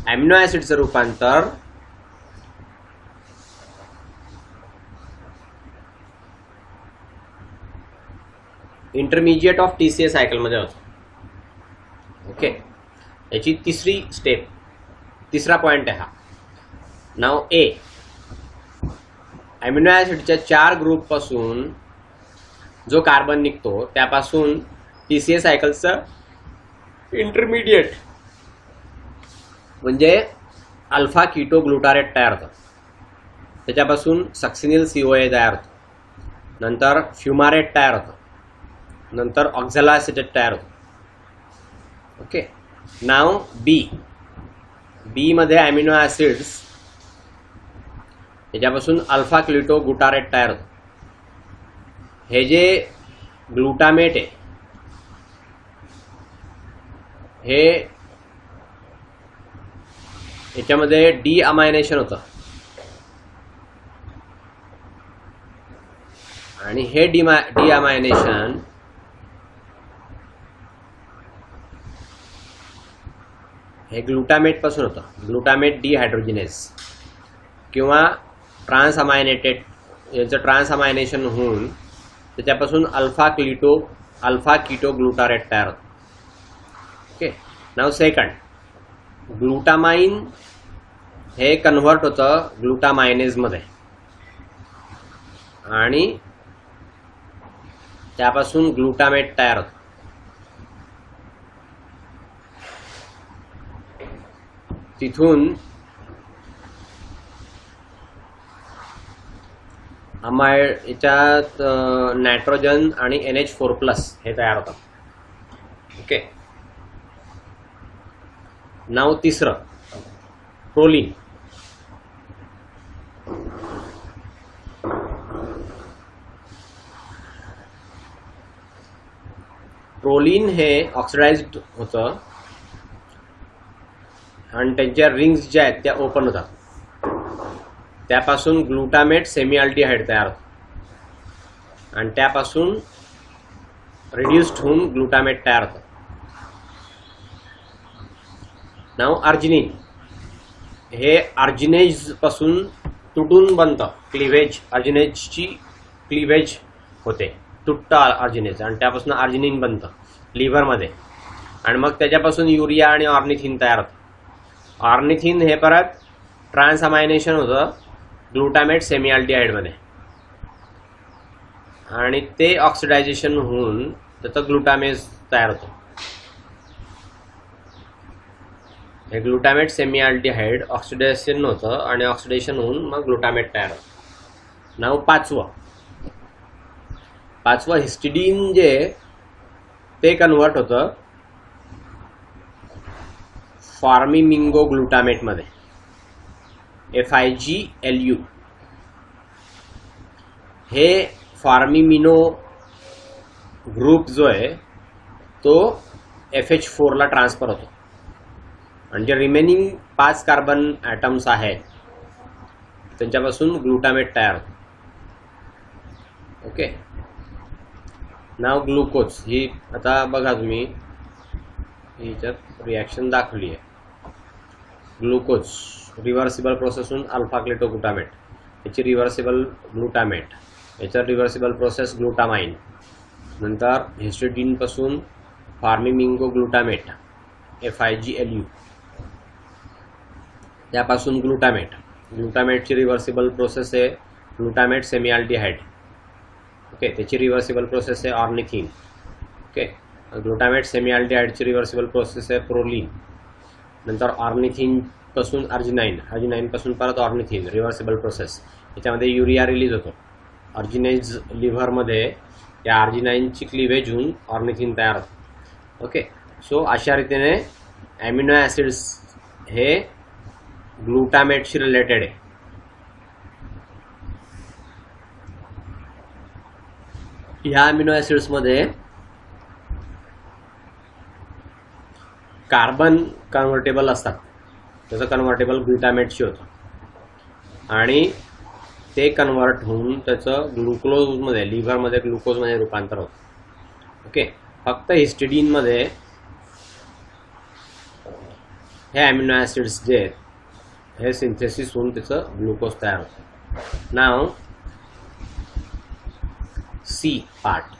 अमिनो ॲसिडचं रूपांतर इंटरमिडिएट ऑफ TCA सायकलमध्ये होतं. ओके, याची तिसरा पॉइंट आहे हा. नाव ए, अमिनो ॲसिडच्या 4 ग्रुप पासून जो कार्बन निघतो त्यापासून TCA सायकलचं इंटरमिडिएट म्हणजे अल्फा कीटो ग्लुटारेट तयार होतं. त्याच्यापासून सक्सिनिल CoA तयार होतं, नंतर फ्युमारेट तयार होतं, नंतर ऑक्झॅलोॲसिटेट तयार होतं. ओके, नाव बी मध्ये अमिनो ऍसिड्स याच्यापासून अल्फा क्लिटो ग्लुटारेट तयार होतं. हे जे ग्लुटामेट आहे हे याच्यामध्ये डी अमायनेशन होतं आणि हे डी अमायनेशन हे ग्लुटामेट पासून होतं. ग्लुटामेट डिहायड्रोजिनेज किंवा ट्रान्सअमायनेटेड याचं ट्रान्सअमायनेशन होऊन त्याच्यापासून अल्फा कीटो ग्लुटारेट तयार होतं. ओके. नाव सेकंड, ग्लुटामाइन हे कन्व्हर्ट होतं ग्लुटामायनेज मध्ये आणि त्यापासून ग्लुटामेट तयार होतं. तिथून याच्यात नायट्रोजन आणि NH4+ हे तयार होतं. ओके. नाव तिसरं, प्रोलीन. प्रोलीन हे ऑक्सिडाइज्ड होतं आणि त्यांच्या रिंग्स ज्या आहेत त्या ओपन होतात. त्यापासून ग्लुटामेट सेमीअल्डिहाइड तयार होतं आणि त्यापासून रिड्युस्ड होऊन ग्लुटामेट तयार होतं. नाव अर्जिनिन. हे अर्जिनेज पासून तुटून बनतं. क्लिव्हेज, अर्जिनेजची क्लिव्हेज होते, तुटतं अर्जिनेज आणि त्यापासून अर्जिनिन बनतं लिव्हरमध्ये आणि मग त्याच्यापासून युरिया आणि ऑर्निथिन तयार होतं. ऑर्निथिन हे परत ट्रान्सअमायनेशन होतं ग्लुटामेट सेमीअल्डिहाइड मध्ये आणि ते ऑक्सिडायझेशन होऊन त्याचं ग्लुटामेज तयार होतं. हे ग्लुटामेट सेमीअल्डिहाइड ऑक्सिडेशन होतं आणि ऑक्सिडेशन होऊन मग ग्लुटामेट तयार होतं. नाव पाचवं हिस्टिडीन जे ते कन्वर्ट होतं फॉर्मिमिंगो ग्लुटामेट मध्ये FIGLU. हे फॉर्मिमिनो ग्रुप जो आहे तो FH4 ला ट्रान्सफर होतो आणि जे रिमेनिंग 5 कार्बन ॲटम्स आहेत त्यांच्यापासून ग्लुटामेट तयार होतो. ओके. नाव ग्लुकोज. ही आता बघा तुम्ही ह्याच्यात रिॲक्शन दाखवली आहे. ग्लुकोज रिव्हर्सिबल प्रोसेस होऊन अल्फा क्लिटो ग्लुटामेट, याची रिव्हर्सिबल ग्लुटामेट, याचा रिव्हर्सिबल प्रोसेस ग्लुटामाइन, नंतर हिस्टिडीन पासून फॉर्मिमिंगो ग्लुटामेट FIGLU, त्यापासून ग्लुटामेटची रिव्हर्सिबल प्रोसेस आहे ग्लुटामेट सेमीअल्डिहाइड. ओके. त्याची रिव्हर्सिबल प्रोसेस आहे ऑर्निथिन. ओके. ग्लुटामेट सेमीअल्डिहाइडची रिव्हर्सिबल प्रोसेस आहे प्रोलीन. नंतर ऑर्निथिन पासून अर्जिनाइन पासून परत ऑर्निथिन, रिव्हर्सिबल प्रोसेस. याच्यामध्ये युरिया रिलीज होतो अर्जिनेज लिव्हरमध्ये. त्या अर्जिनाइनची क्लिव्हेज होऊन ऑर्निथिन तयार होतं. ओके. सो अशा रीतीने अमिनो ॲसिड्स हे ग्लुटामेटशी रिलेटेड आहे. ह्या अमिनो ॲसिड्समध्ये कार्बन कन्व्हर्टेबल असतात. त्याचं कन्व्हर्टेबल ग्लुटामेटशी होतं आणि ते कन्व्हर्ट होऊन त्याचं ग्लुकोजमध्ये, लिव्हरमध्ये ग्लुकोजमध्ये रूपांतर होतं. ओके. फक्त हिस्टिडीनमध्ये हे अमिनो ॲसिड्स जे आहेत हे सिंथेसिस होऊन त्याचं ग्लुकोज तयार होतं. नाव C पार्ट.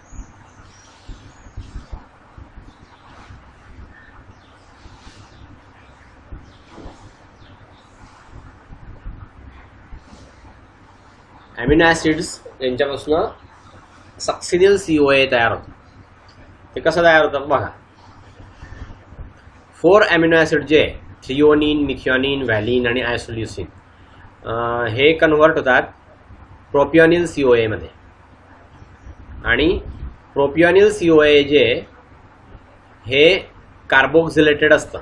अमिनो ॲसिड्स यांच्यापासून सक्सिनियल COA तयार होतं. ते कसं तयार होतं बघा. 4 अमिनो ॲसिड जे थ्रिओनिन, मिथिओनिन, व्हॅलिन आणि आयसोल्युसिन हे कन्वर्ट होतात प्रोपिओनिल COA मध्ये आणि प्रोपिओनिल COA जे हे कार्बोक्सिलेटेड असतं.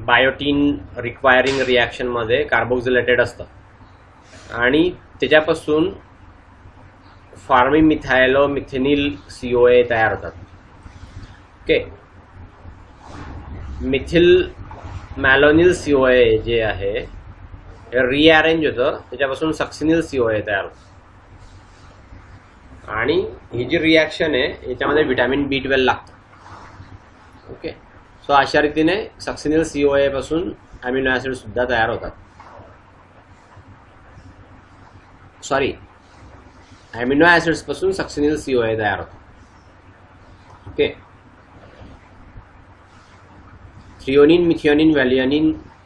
बायोटीन रिक्वायरिंग रिॲक्शनमध्ये कार्बोक्सिलेटेड असतं आणि त्याच्यापासून फॉर्मिमिथायलोमिथेनिल COA तयार होतात. ओके, मिथिल मॅलोनिल COA जे आहे हे रिअरेंज होतं, त्याच्यापासून सक्सिनिल COA तयार होतं. आणि ही जी रिॲक्शन आहे याच्यामध्ये व्हिटॅमिन B12 लागतं. ओके, सो अशा रीतीने सक्सिनिल COA पासून अमिनो ॲसिड सुद्धा तयार होतात. सॉरी, अमिनो ॲसिड्स पासून सक्सिनिल COA तयार होतात. ओके, थ्रिओनिन, मिथिओनिन,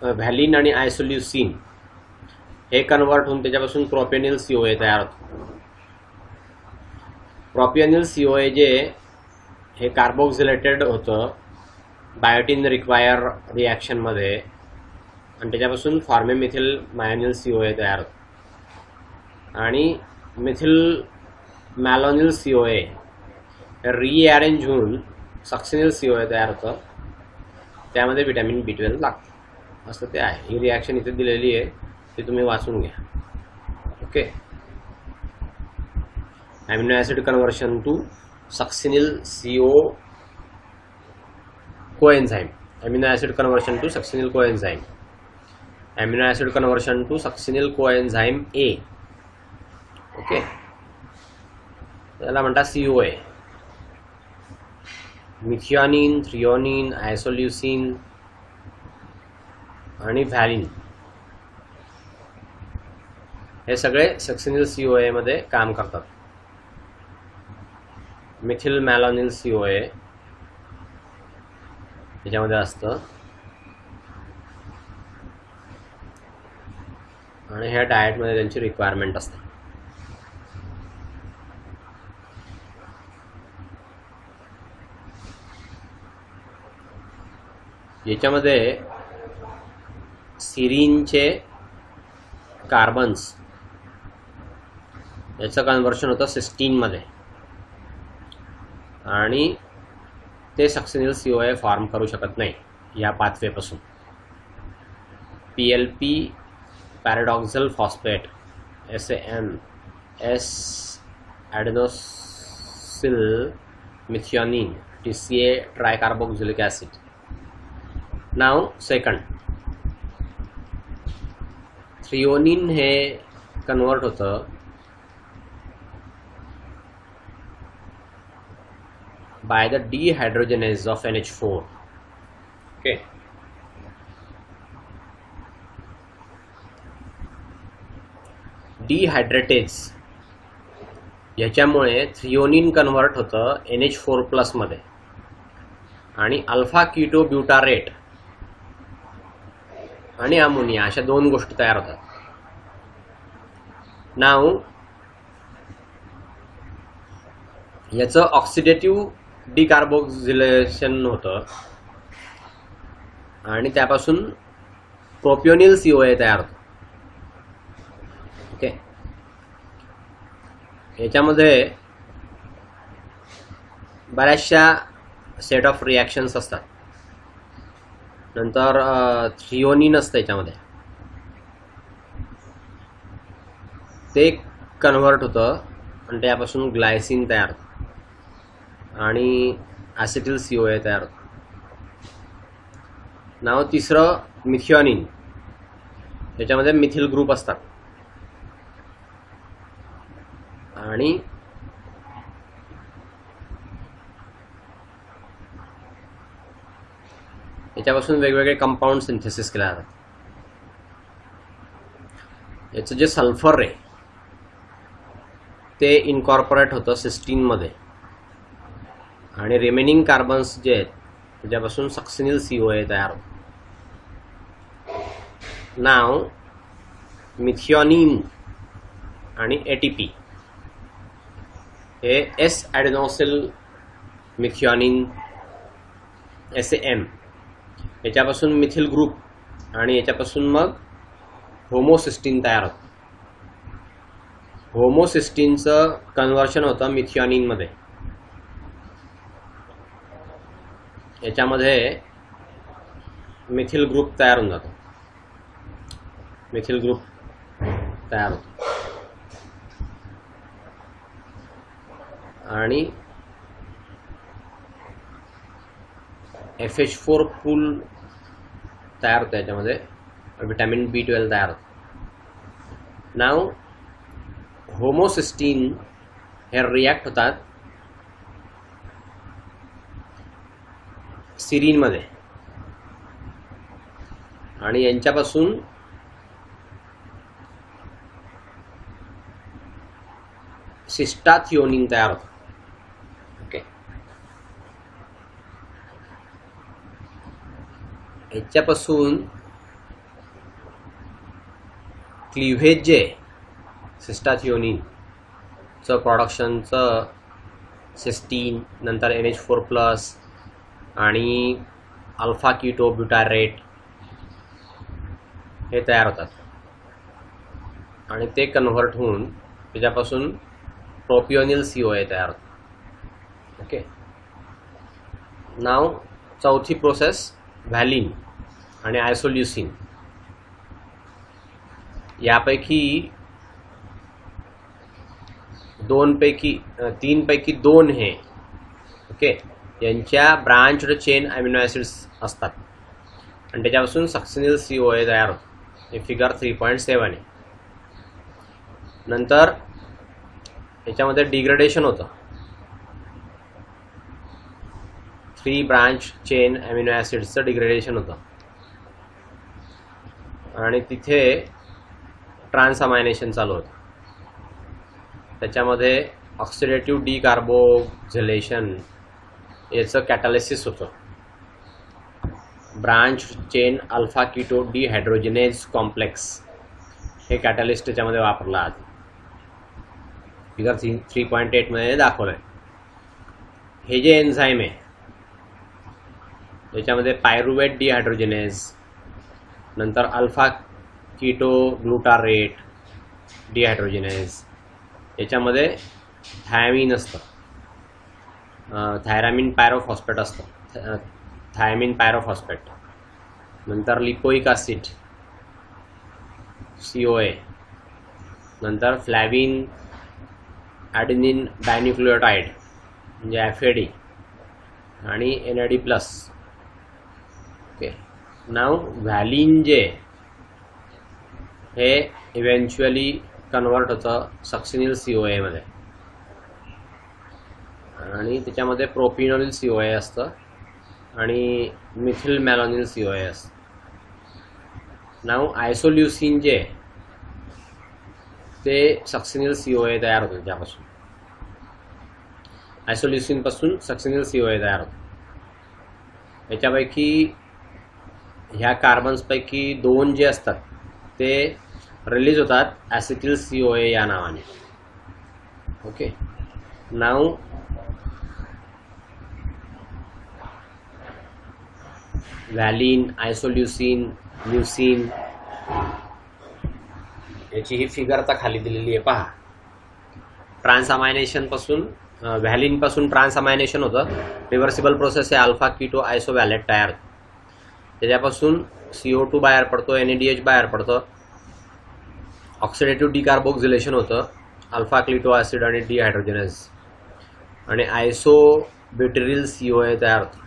व्हॅलिन आणि आयसोल्युसिन हे कन्वर्ट होऊन त्याच्यापासून प्रोपियोनिल COA तयार होतं. प्रोपियोनिल COA जे हे कार्बोक्सिलेटेड होतं बायोटीन रिक्वायर रिॲक्शनमध्ये आणि त्याच्यापासून फॉर्मिमिथिल मायोनिल COA तयार होतं. आणि मिथिल मॅलोनिल COA रिअरेंज होऊन सक्सिनिल COA तयार होतं, त्यामध्ये व्हिटॅमिन B12 लागतं. असं ते आहे. ही रिॲक्शन इथे दिलेली आहे, ती तुम्ही वाचून घ्या. Okay, amino acid conversion to succinyl CO coenzyme, amino acid conversion to succinyl coenzyme, amino acid conversion to succinyl coenzyme A. Okay, त्याला म्हणतात COA. मिथिओनिन, थ्रिओनिन, आयसोल्युसिन आणि व्हॅलिन हे सगळे सक्सिनिल COA मध्ये काम करतात. मिथिल मॅलोनिल COA याच्यामध्ये असतं आणि ह्या डाएटमध्ये त्यांची रिक्वायरमेंट असते. याच्यामध्ये सिरीनचे कार्बन्स याचं कन्वर्शन होतं सिस्टीनमध्ये आणि ते सक्सिनिल COA फॉर्म करू शकत नाही या पाथवेपासून. PLP pyridoxal phosphate SAM S adenosyl methionine TCA tricarboxylic acid. नाव सेकंड, थ्रिओनिन हे कन्वर्ट होतं by the dehydrogenase of NH4. Okay, डिहायड्रेटेज याच्यामुळे थ्रिओनिन कन्वर्ट होतं NH4+ मध्ये आणि अल्फा कीटो ब्युटारेट आणि अमोनिया अशा दोन गोष्टी तयार होतात. नाव याचं ऑक्सिडेटिव्ह डिकार्बोक्सिलेशन होतं आणि त्यापासून प्रोपियोनिल COA तयार होतं. ओके, याच्यामध्ये बऱ्याचशा सेट ऑफ रिॲक्शन्स असतात. नंतर थ्रिओनिन असतं याच्यामध्ये, ते कन्वर्ट होतं आणि त्यापासून ग्लायसिन तयार होतं आणि ॲसिटिल COA तयार होतं. नाव तिसरं मिथिओनिन, त्याच्यामध्ये मिथिल ग्रुप असतात आणि याच्यापासून वेगवेगळे कंपाऊंड सिंथेसिस केले जातात. याचं जे सल्फर आहे ते इनकॉर्पोरेट होतं सिस्टीनमध्ये आणि रिमेनिंग कार्बन्स जे आहेत त्याच्यापासून सक्सिनिल COA तयार होतं. नाव मिथिओनिन आणि ATP हे S ॲडेनोसिल मिथिओनिन SAM याच्यापासून मिथिल ग्रुप आणि याच्यापासून मग होमोसिस्टीन तयार होतं. होमोसिस्टीनचं कन्वर्शन होतं मिथिओनिनमध्ये याच्यामध्ये मिथिल ग्रुप तयार होऊन जातो, मिथिल ग्रुप तयार होतो आणि FH4 पूल तयार होतं, याच्यामध्ये विटॅमिन B12 तयार होतं. नाव होमोसिस्टीन हे रिॲक्ट होतात सिरीनमध्ये आणि यांच्यापासून सिस्टाथिओनिन तयार होतं. ओके, याच्यापासून क्लिव्हेज जे सिस्टाथिओनिनचं प्रोडक्शनचं सिस्टीन, नंतर NH4+ आणि अल्फा कीटो ब्युटारेट हे तयार होतात आणि ते कन्व्हर्ट होऊन त्याच्यापासून प्रोपिओनिल COA तयार होतं. ओके, नाव चौथी प्रोसेस व्हॅलिन आणि आयसोल्युसिन. यापैकी तीन पैकी दोन हे ओके यांच्या ब्रांच्ड चेन अमिनो ॲसिड्स असतात आणि त्याच्यापासून सक्सिनिल COA तयार होतो. हे फिगर 3.7 आहे. नंतर याच्यामध्ये डिग्रेडेशन होतं, 3 ब्रांच चेन अमिनो ॲसिड्सचं डिग्रेडेशन होतं आणि तिथे ट्रान्सअमायनेशन चालू होतं. त्याच्यामध्ये ऑक्सिडेटिव्ह डिकार्बोक्झिलेशन याचं कॅटालिसिस होतं. Branch chain alpha keto dehydrogenase complex हे कॅटलिस्ट त्याच्यामध्ये वापरला आहे. फिगर 3.8 मध्ये दाखवलं आहे. हे जे एन्झाईम आहे त्याच्यामध्ये पायरुवेट डिहायड्रोजिनेज, नंतर अल्फा कीटो ग्लुटारेट डिहायड्रोजिनेज, याच्यामध्ये थायमिन असतं, थायरामिन पायरोफॉस्फेट असतं, थायमिन पायरोफॉस्फेट, नंतर लिपोइक ॲसिड COA, नंतर फ्लॅविन ॲडेनिन डायन्यूक्लियोटाइड म्हणजे FAD आणि NAD+. ओके, नाव व्हॅलिन जे हे इव्हेंच्युअली कन्वर्ट होतं सक्सिनिल COA मध्ये आणि त्याच्यामध्ये प्रोपिनोनिल COA असतं आणि मिथिल मॅलोनिल COA असतं. नाव आयसोल्युसिन जे ते सक्सिनिल COA तयार होतं. त्यापासून आयसोल्युसिन पासून सक्सिनिल COA तयार होतं. याच्यापैकी ह्या कार्बन्सपैकी 2 जे असतात ते रिलीज होतात ॲसिटिल COA या नावाने. ओके, नाव व्हॅलिन, आयसोल्युसिन, ल्युसिन याची ही फिगर आता खाली दिलेली आहे पहा. ट्रान्सअमायनेशन पासून व्हॅलिन पासून ट्रान्सअमायनेशन होतं. रिव्हर्सिबल प्रोसेस आहे, अल्फा कीटो आयसोव्हॅलेट तयार होतं. त्याच्यापासून CO2 बाहेर पडतो, NADH बाहेर पडतं, ऑक्सिडेटिव्ह डिकार्बोक्झिलेशन होतं, अल्फा क्लिटो ॲसिड आणि डिहायड्रोजिनेज आणि आयसोब्युटिरिल COA तयार होतं.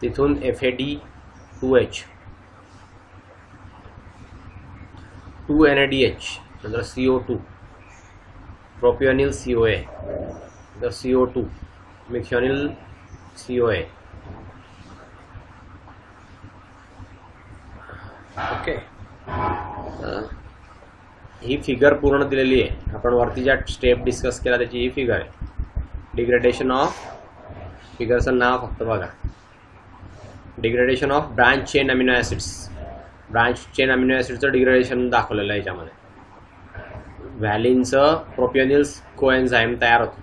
तिथून FAD2H, 2 NADH, नंतर CO2, प्रोपिओनिल COA, नंतर CO2, मिथ्योनिल COA. ओके, ही फिगर पूर्ण दिलेली आहे. आपण वरती ज्या स्टेप डिस्कस केला त्याची ही फिगर आहे. डिग्रेडेशन ऑफ, फिगरचं नाव फक्त बघा, degradation of branch chain amino acids. Branch chain amino ॲसिडचं डिग्रेडेशन दाखवलेलं आहे याच्यामध्ये. व्हॅलिनचं प्रोपिओनिल कोएन्झाईम तयार होतं.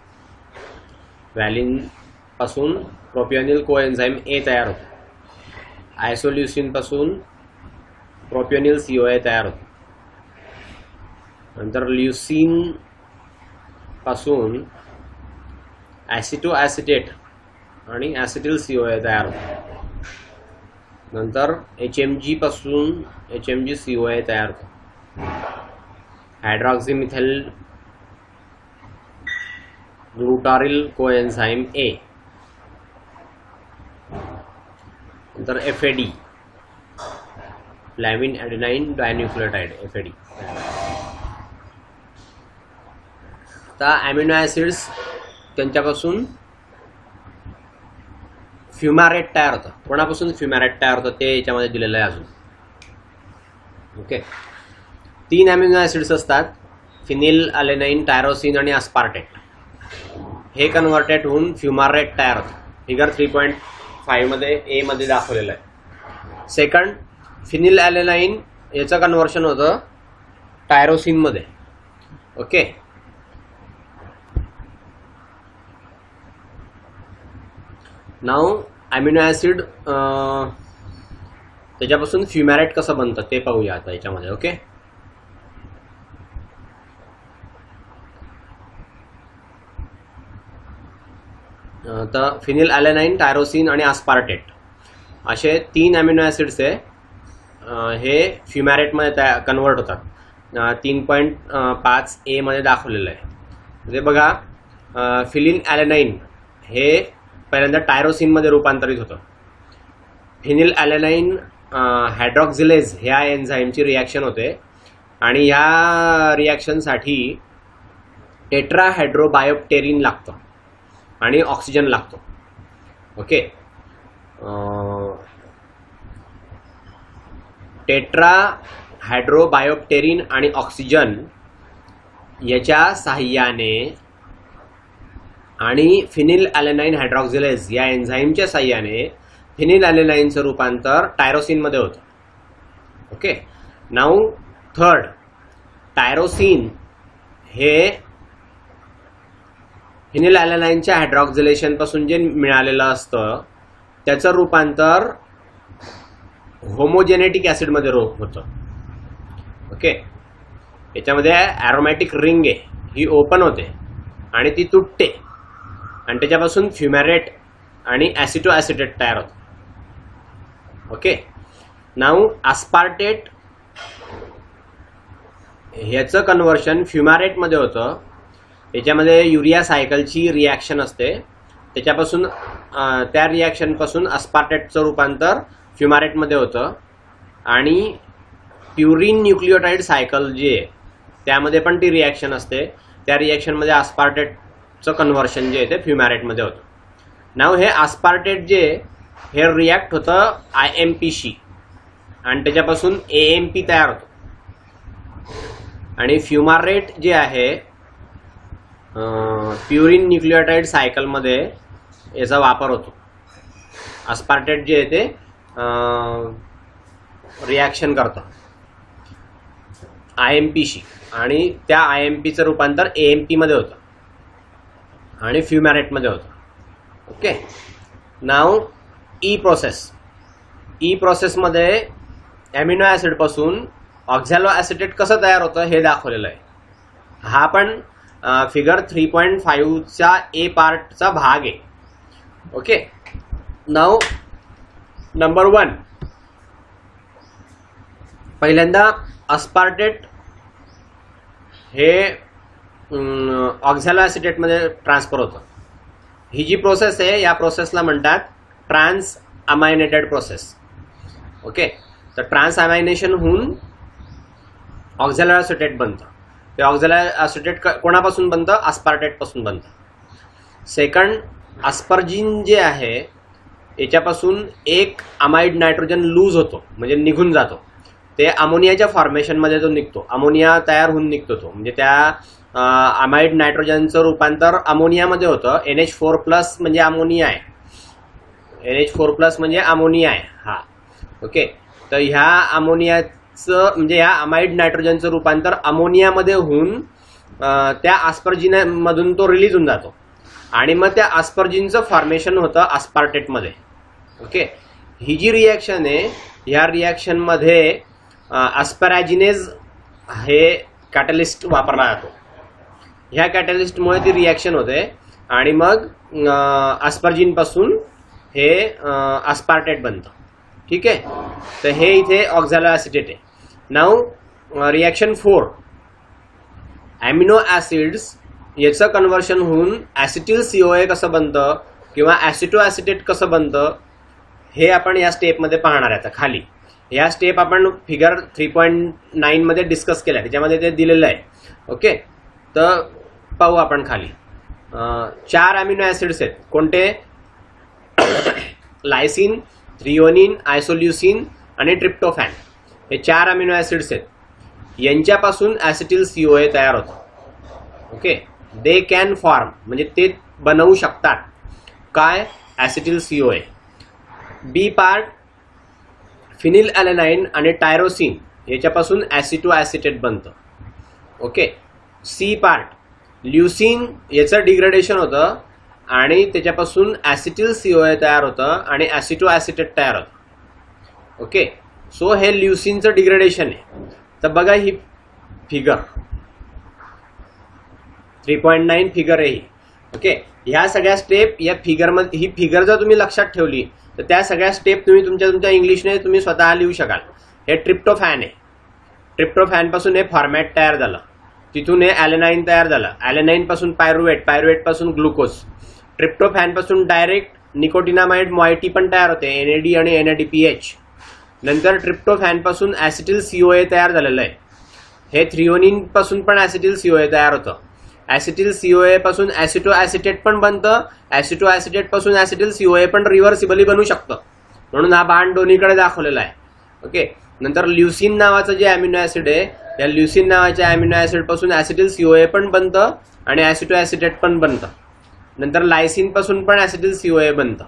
व्हॅलिन पासून प्रोपिओनिल कोएन्झाईम A तयार होतो. आयसोल्युसिन पासून प्रोपिओनिल COA तयार होतो. नंतर ल्युसिन पासून ॲसिटो ॲसिटेट आणि ॲसिटिल COA तयार होतो. नंतर HMG पासून HMG COA तयार होतो. हायड्रॉक्सिमिथाइल ग्लुटारिल कोएन्झाइम A. नंतर FAD फ्लॅविन ॲडेनाइन डायन्यूक्लियोटाइड FAD. आता अॅमिनो ॲसिड्स त्यांच्यापासून फ्युमारेट तयार होतं. कोणापासून फ्युमारेट तयार होतं ते याच्यामध्ये दिलेलं आहे अजून. ओके, 3 अॅमिनो ॲसिड्स असतात, फिनिल अलेनाइन, टायरोसिन आणि अस्पार्टेट. हे कन्व्हर्टेड होऊन फ्युमारेट तयार होतं. फिगर 3.5 मध्ये A मध्ये दाखवलेलं आहे. सेकंड, फिनिल अलेनाइन याचं कन्व्हर्शन होतं टायरोसिन मध्ये. ओके, नाव अॅमिनो ॲसिड त्याच्यापासून फ्युमॅरेट कसं बनतं ते पाहूया आता याच्यामध्ये. ओके, तर फिनिल अलेनाइन, टायरोसिन आणि अस्पार्टेट असे 3 अॅमिनो ॲसिड्स आहे. हे फ्युमॅरेटमध्ये कन्वर्ट होतात. 3.5 A मध्ये दाखवलेलं आहे. म्हणजे बघा, फिनिल अलेनाइन हे पहिल्यांदा टायरोसिनमध्ये रूपांतरित होतं. फिनिल अलेनाइन हायड्रॉक्झिलेज ह्या एन्झाईमची रिॲक्शन होते आणि ह्या रिॲक्शनसाठी टेट्राहायड्रोबायोप्टेरिन लागतं आणि ऑक्सिजन लागतो. ओके, टेट्राहायड्रोबायोप्टेरिन आणि ऑक्सिजन याच्या साहाय्याने आणि फिनिल अलेनाइन हायड्रॉक्झिलेज या एन्झाईमच्या साहाय्याने फिनिल अलेनाइनचं रूपांतर टायरोसिनमध्ये होतं. ओके, नाऊ थर्ड, टायरोसिन हे फिनिल अलेनाइनच्या हायड्रॉक्झिलेशन पासून जे मिळालेलं असतं त्याचं रूपांतर होमोजेनेटिक ॲसिडमध्ये होतं. ओके, याच्यामध्ये ॲरोमॅटिक रिंग आहे, ही ओपन होते आणि ती तुटते आणि त्याच्यापासून फ्युमॅरेट आणि ॲसिटो ॲसिटेट तयार होतं. ओके, नाऊ अस्पार्टेट ह्याचं कन्व्हर्शन फ्युमॅरेटमध्ये होतं. याच्यामध्ये युरिया सायकलची रिॲक्शन असते, त्याच्यापासून त्या रिॲक्शनपासून अस्पार्टेटचं रूपांतर फ्युमॅरेटमध्ये होतं आणि प्युरिन न्यूक्लियोटाइड सायकल जी आहे त्यामध्ये पण ती रिॲक्शन असते. त्या रिॲक्शनमध्ये अस्पार्टेटचं कन्व्हर्शन जे आहे ते फ्युमॅरेटमध्ये होतं. नाव हे अस्पार्टेट जे हे रिॲक्ट होतं IMPशी आणि त्याच्यापासून AMP तयार होतो. आणि फ्युमारेट जे आहे प्युरिन न्यूक्लियोटाइड सायकलमध्ये याचा वापर होतो. अस्पार्टेट जे आहे ते रिॲक्शन करतं IMPशी आणि त्या IMPचं रूपांतर AMP मध्ये होतं आणि फ्युमॅरेटमध्ये होतं. ओके, नाव ई प्रोसेसमध्ये ॲमिनो ॲसिडपासून ऑक्झॅलो ॲसिटेट कसं तयार होतं हे दाखवलेलं आहे. हा पण फिगर 3.5चा A पार्टचा भाग आहे. ओके, नाव नंबर 1, पहिल्यांदा अस्पार्टेट हे ऑक्झॅलो ॲसिटेटमध्ये ट्रान्सफर होतं. ही जी प्रोसेस आहे या प्रोसेसला म्हणतात ट्रान्स अमायनेटेड प्रोसेस. ओके, तर ट्रान्स अमायनेशन होऊन ऑक्झॅलो ॲसिटेट बनतं. ते ऑक्झॅलो ॲसिटेट कोणापासून बनतं? अस्पार्टेटपासून बनतं. सेकंड, अस्पर्जिन जे आहे याच्यापासून एक अमाइड नायट्रोजन लूज होतो, म्हणजे निघून जातो. ते अमोनियाच्या फॉर्मेशनमध्ये तो निघतो, अमोनिया तयार होऊन निघतो तो, म्हणजे त्या अमाइड नायट्रोजनचं रूपांतर अमोनियामध्ये होतं. NH4+ म्हणजे अमोनिया आहे, NH4+ म्हणजे अमोनिया आहे हा. ओके, तर ह्या अमोनियाचं म्हणजे ह्या अमाइड नायट्रोजनचं रूपांतर अमोनियामध्ये होऊन त्या अस्पर्जिनमधून तो रिलीज होऊन जातो आणि मग त्या अस्पर्जिनचं फॉर्मेशन होतं अस्पार्टेटमध्ये. ओके, ही जी रिॲक्शन आहे ह्या रिॲक्शनमध्ये अस्पॅराजिनेज हे कॅटलिस्ट वापरला जातो. ह्या कॅटलिस्टमुळे ती रिॲक्शन होते आणि मग अस्पर्जिन पासून हे अस्पार्टेट बनतं. ठीक आहे, तर हे इथे ऑक्झॅलो ॲसिटेट आहे. नाऊ रिॲक्शन 4, ॲमिनो ॲसिड्स याचं कन्व्हर्शन होऊन ॲसिटिल COA कसं बनतं किंवा ॲसिटो ॲसिटेट कसं बनतं हे आपण या स्टेपमध्ये पाहणार आहे. आता खाली या स्टेप आपण फिगर 3.9 मध्ये डिस्कस केल्या, त्याच्यामध्ये ते दिलेलं आहे. ओके, तर पाहू आपण खाली. 4 अमिनो ॲसिड्स आहेत. कोणते? लायसिन, थ्रिओनिन, आयसोल्युसिन आणि ट्रिप्टोफॅन. हे 4 अमिनो ॲसिड्स आहेत. यांच्यापासून ॲसिटिल COA तयार होतं. ओके, दे कॅन फॉर्म म्हणजे ते बनवू शकतात काय? Acetyl COA. बी पार्ट फिनिल ॲलेनाइन आणि टायरोसिन याच्यापासून ॲसिटो ॲसिटेट बनतं. ओके, सी पार्ट ल्युसिन याचं डिग्रेडेशन होतं आणि त्याच्यापासून ॲसिटिल COA तयार होतं आणि ॲसिटो ॲसिटेट तयार होतं. ओके, सो हे ल्युसिनचं डिग्रेडेशन आहे. तर बघा ही फिगर 3.9 फिगर आहे ही. ओके, ह्या सगळ्या स्टेप या फिगरमध्ये, ही फिगर जर तुम्ही लक्षात ठेवली तर त्या सगळ्या स्टेप तुम्ही तुमच्या इंग्लिशने तुम्ही स्वतः लिहू शकाल. हे ट्रिप्टोफॅन आहे. ट्रिप्टोफॅन पासून हे फॉर्मॅट तयार झालं, तिथून हे ॲलेनाइन तयार झालं, ॲलेनाइन पासून पायरुवेट, पायरुवेट पासून ग्लुकोज, ट्रिप्टोफॅन पासून डायरेक्ट निकोटिनामाइड मॉइटी पण तयार होते, NAD आणि NADPH. नंतर ट्रिप्टोफॅन पासून ॲसिटिल COA तयार झालेलं आहे. हे थ्रिओनिन पासून पण ॲसिटिल COA तयार होतं. ॲसिटिल COA पासून ॲसिटो ॲसिटेट पण बनतं. ॲसिटो ॲसिटेट पासून ॲसिटिल COA पण रिव्हर्सिबली बनू शकतं, म्हणून हा बाण दोन्हीकडे दाखवलेला आहे. ओके, नंतर ल्युसिन नावाचं जे अमिनो ॲसिड आहे, या ल्युसिन नावाच्या अमिनो ॲसिड पासून ॲसिटिल COA पण बनतं आणि ॲसिटो ॲसिटेट पण बनतं. नंतर लायसिन पासून पण ॲसिटिल COA बनतं.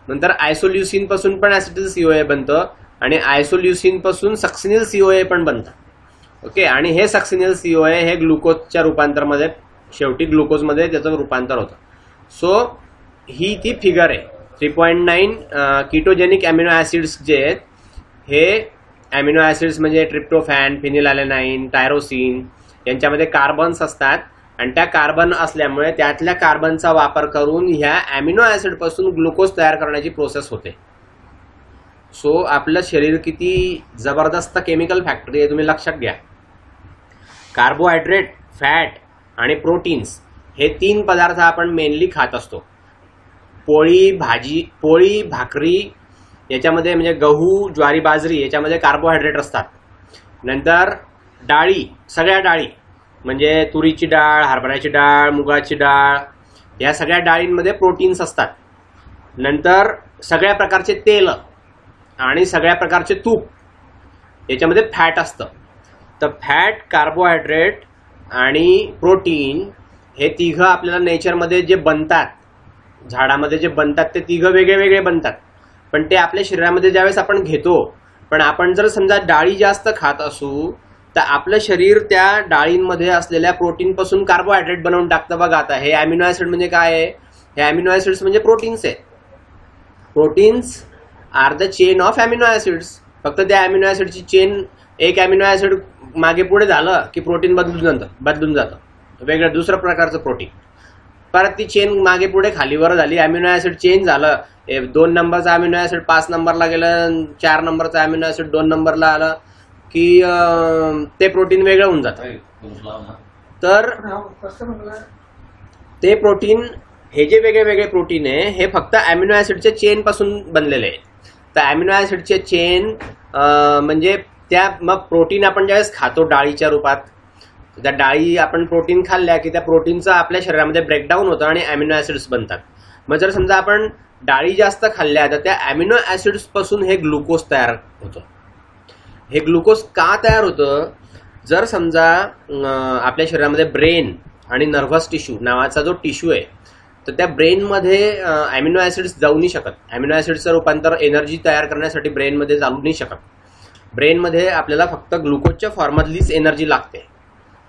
नंतर आयसोल्युसिन पासून पण ॲसिटिल COA बनतं आणि आयसोल्युसिन पासून सक्सिनिल COA पण बनतं. ओके, आणि हे सक्सिनिल COA हे ग्लुकोजच्या रूपांतरमध्ये शेवटी ग्लुकोजमध्ये त्याचं रूपांतर होतं. सो ही ती फिगर आहे 3.9. कीटोजेनिक अमिनो ॲसिड्स जे आहेत, हे अमिनो ॲसिड्स म्हणजे ट्रिप्टोफॅन, फिनिलॅलेनाइन, टायरोसिन यांच्यामध्ये कार्बन्स असतात आणि त्या कार्बन असल्यामुळे त्यातल्या कार्बनचा वापर करून ह्या अमिनो ॲसिड पासून ग्लुकोज तयार करण्याची प्रोसेस होते. सो आपलं शरीर किती जबरदस्त केमिकल फॅक्टरी आहे तुम्ही लक्षात घ्या. कार्बोहायड्रेट, फॅट आणि प्रोटीन्स हे 3 पदार्थ आपण मेनली खात असतो. पोळी, भाकरी याच्यामध्ये म्हणजे गहू, ज्वारी, बाजरी याच्यामध्ये कार्बोहायड्रेट असतात. नंतर डाळी, सगळ्या डाळी म्हणजे तुरीची डाळ, हरभऱ्याची डाळ, मुगाची डाळ, या सगळ्या डाळींमध्ये प्रोटीन्स असतात. नंतर सगळ्या प्रकारचे तेल आणि सगळ्या प्रकारचे तूप याच्यामध्ये फॅट असतं. तर फॅट, कार्बोहायड्रेट आणि प्रोटीन हे तिघं आपल्याला नेचरमध्ये जे बनतात, झाडामध्ये जे बनतात ते तिघं वेगळे वेगळे बनतात, पण ते आपल्या शरीरामध्ये ज्यावेळेस आपण घेतो, पण आपण जर समजा डाळी जास्त खात असू तर आपलं शरीर त्या डाळींमध्ये असलेल्या प्रोटीन पासून कार्बोहायड्रेट बनवून टाकतं. बघा आता हे अमिनो ॲसिड म्हणजे काय आहे? हे अमिनो ॲसिड्स म्हणजे प्रोटीन्स आहे. Proteins are the chain of amino acids. फक्त त्या अमिनो ॲसिडची चेन, एक अमिनो ॲसिड मागे पुढे झालं की प्रोटीन बदलून जातं वेगळं दुसरं प्रकारचं प्रोटीन. परत ती चेन मागे पुढे खालीवर झाली, अमिनो ॲसिड चेंज झालं, 2 नंबरचा अमिनो ॲसिड 5 नंबरला गेलं, 4 नंबरचा अमिनो ॲसिड 2 नंबरला आलं की ते प्रोटीन वेगळं होऊन जातं. तर ते प्रोटीन, हे जे वेगळे वेगळे प्रोटीन आहे हे फक्त अमिनो ॲसिडच्या चेन पासून बनलेले आहेत. तर अमिनो ॲसिडचे चेन म्हणजे त्या मग प्रोटीन आपण ज्यावेळेस खातो डाळीच्या रूपात, त्या डाळी आपण प्रोटीन खाल्ल्या की त्या प्रोटीनचं आपल्या शरीरामध्ये ब्रेकडाऊन होतं आणि अमिनो ॲसिड्स बनतात. मग जर समजा आपण डाळी जास्त खाल्ल्या तर त्या अमिनो ॲसिड्स पासून हे ग्लुकोज तयार होतं. हे ग्लुकोज का तयार होतं? जर समजा आपल्या शरीरामध्ये ब्रेन आणि नर्व्हस टिश्यू नावाचा जो टिश्यू आहे, तर त्या ब्रेनमध्ये अमिनो ॲसिड्स जाऊ नाही शकत. अमिनो ॲसिड्सचं रूपांतर एनर्जी तयार करण्यासाठी ब्रेनमध्ये जाऊ नाही शकत. ब्रेनमध्ये आपल्याला फक्त ग्लुकोजच्या फॉर्ममधलीच एनर्जी लागते.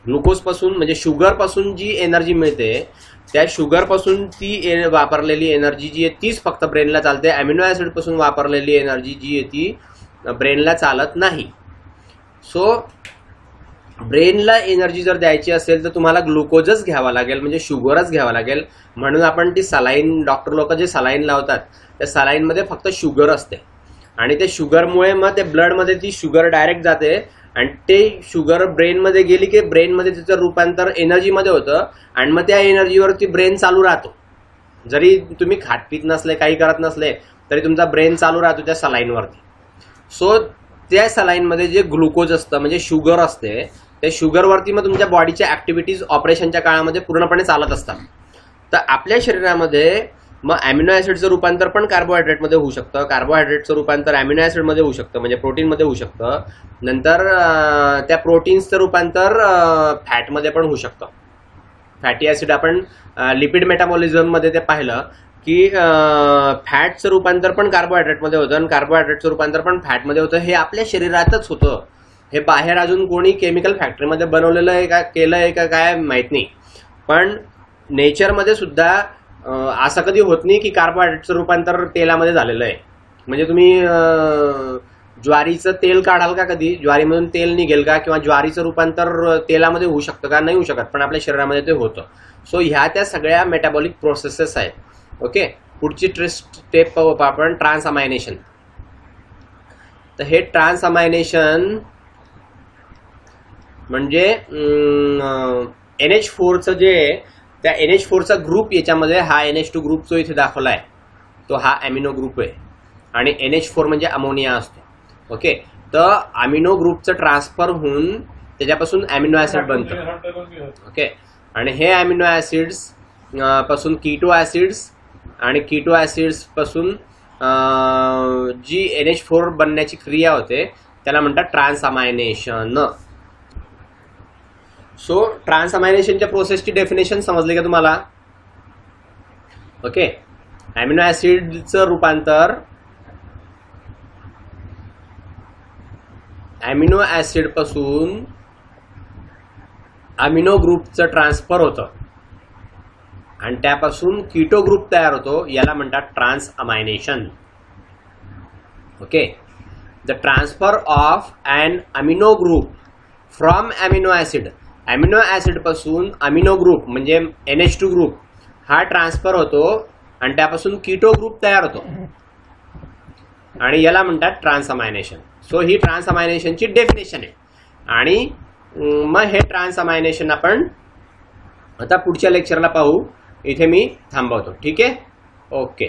ग्लुकोजपासून म्हणजे शुगरपासून जी एनर्जी मिळते, त्या शुगरपासून ती वापरलेली एनर्जी जी आहे तीच फक्त ब्रेनला चालते. अमिनो ॲसिडपासून वापरलेली एनर्जी जी आहे ती ब्रेनला चालत नाही. सो ब्रेनला एनर्जी जर द्यायची असेल तर तुम्हाला ग्लुकोजच घ्यावा लागेल, म्हणजे शुगरच घ्यावा लागेल. म्हणून आपण ती सलाईन, डॉक्टर लोक जे सलाईन लावतात त्या सलाईनमध्ये फक्त शुगर असते आणि ते शुगरमुळे मग ते ब्लडमध्ये ती शुगर डायरेक्ट जाते आणि ते शुगर ब्रेनमध्ये गेली की ब्रेनमध्ये तिचं रूपांतर एनर्जीमध्ये होतं आणि मग त्या एनर्जीवरती ब्रेन चालू राहतो. जरी तुम्ही खात पीत नसले, काही करत नसले तरी तुमचा ब्रेन चालू राहतो त्या सलाईनवरती. सो त्या सलाईनमध्ये जे ग्लुकोज असतं म्हणजे शुगर असते, त्या शुगरवरती मग तुमच्या बॉडीच्या ऍक्टिव्हिटीज ऑपरेशनच्या काळामध्ये पूर्णपणे चालत असतात. तर आपल्या शरीरामध्ये मग अॅमिनो ऍसिडचं रूपांतर पण कार्बोहायड्रेटमध्ये होऊ शकतं, कार्बोहायड्रेटचं रूपांतर अॅमिनो ऍसिडमध्ये होऊ शकतं म्हणजे प्रोटीनमध्ये होऊ शकतं. नंतर त्या प्रोटीन्सचं रूपांतर फॅटमध्ये पण होऊ शकतं. फॅटी ऍसिड आपण लिपिड मेटाबॉलिझममध्ये ते पाहिलं की फॅटचं रूपांतर पण कार्बोहायड्रेटमध्ये होतं आणि कार्बोहायड्रेटचं रूपांतर पण फॅटमध्ये होतं. हे आपल्या शरीरातच होतं, हे बाहेर अजून कोणी केमिकल फॅक्टरीमध्ये बनवलेलं आहे का, केलं आहे का काय माहीत नाही. पण नेचरमध्ये सुद्धा असं कधी होत नाही की कार्बोहायड्रेटचं रूपांतर तेलामध्ये झालेलं आहे. म्हणजे तुम्ही ज्वारीचं तेल काढाल का कधी, ज्वारीमधून तेल निघेल का, किंवा ज्वारीचं रूपांतर तेलामध्ये होऊ शकतं का, नाही होऊ शकत, पण आपल्या शरीरामध्ये ते होतं. सो ह्या त्या सगळ्या मेटाबॉलिक प्रोसेसेस आहेत. ओके, पुढची स्टेप पाहू आपण ट्रान्सअमायनेशन. तर हे ट्रान्सअमायनेशन म्हणजे NH4चं जे त्या NH4चा ग्रुप, याच्यामध्ये हा NH2 ग्रुप जो इथे दाखवला आहे तो हा अॅमिनो ग्रुप आहे आणि NH4 म्हणजे अमोनिया असतो. ओके, तर अमिनो ग्रुपचं ट्रान्सफर होऊन त्याच्यापासून अॅमिनो ऍसिड बनतं. ओके, आणि हे अॅमिनो ऍसिड्स पासून कीटो ऍसिड्स आणि कीटो ऍसिड्स पासून जी NH4 बनण्याची क्रिया होते त्याला म्हणतात ट्रान्सअमायनेशन. सो ट्रान्सअमायनेशनच्या प्रोसेसची डेफिनेशन समजली का तुम्हाला? ओके, अॅमिनो ऍसिडचं रूपांतर अॅमिनो ऍसिड पासून अमिनो ग्रुपचं ट्रान्सफर होतं आणि त्यापासून कीटो ग्रुप तयार होतो, याला म्हणतात transamination. Okay, the transfer of an amino group from amino acid, amino acid पासून अमिनो ग्रुप म्हणजे NH2 ग्रुप हा ट्रान्सफर होतो आणि त्यापासून कीटो ग्रुप तयार होतो आणि याला म्हणतात ट्रान्सअमायनेशन. सो ही ट्रान्सअमायनेशनची डेफिनेशन आहे. आणि मग हे ट्रान्सअमायनेशन आपण आता पुढच्या लेक्चरला पाहू. इथे मी थांबवतो. ठीक आहे, ओके.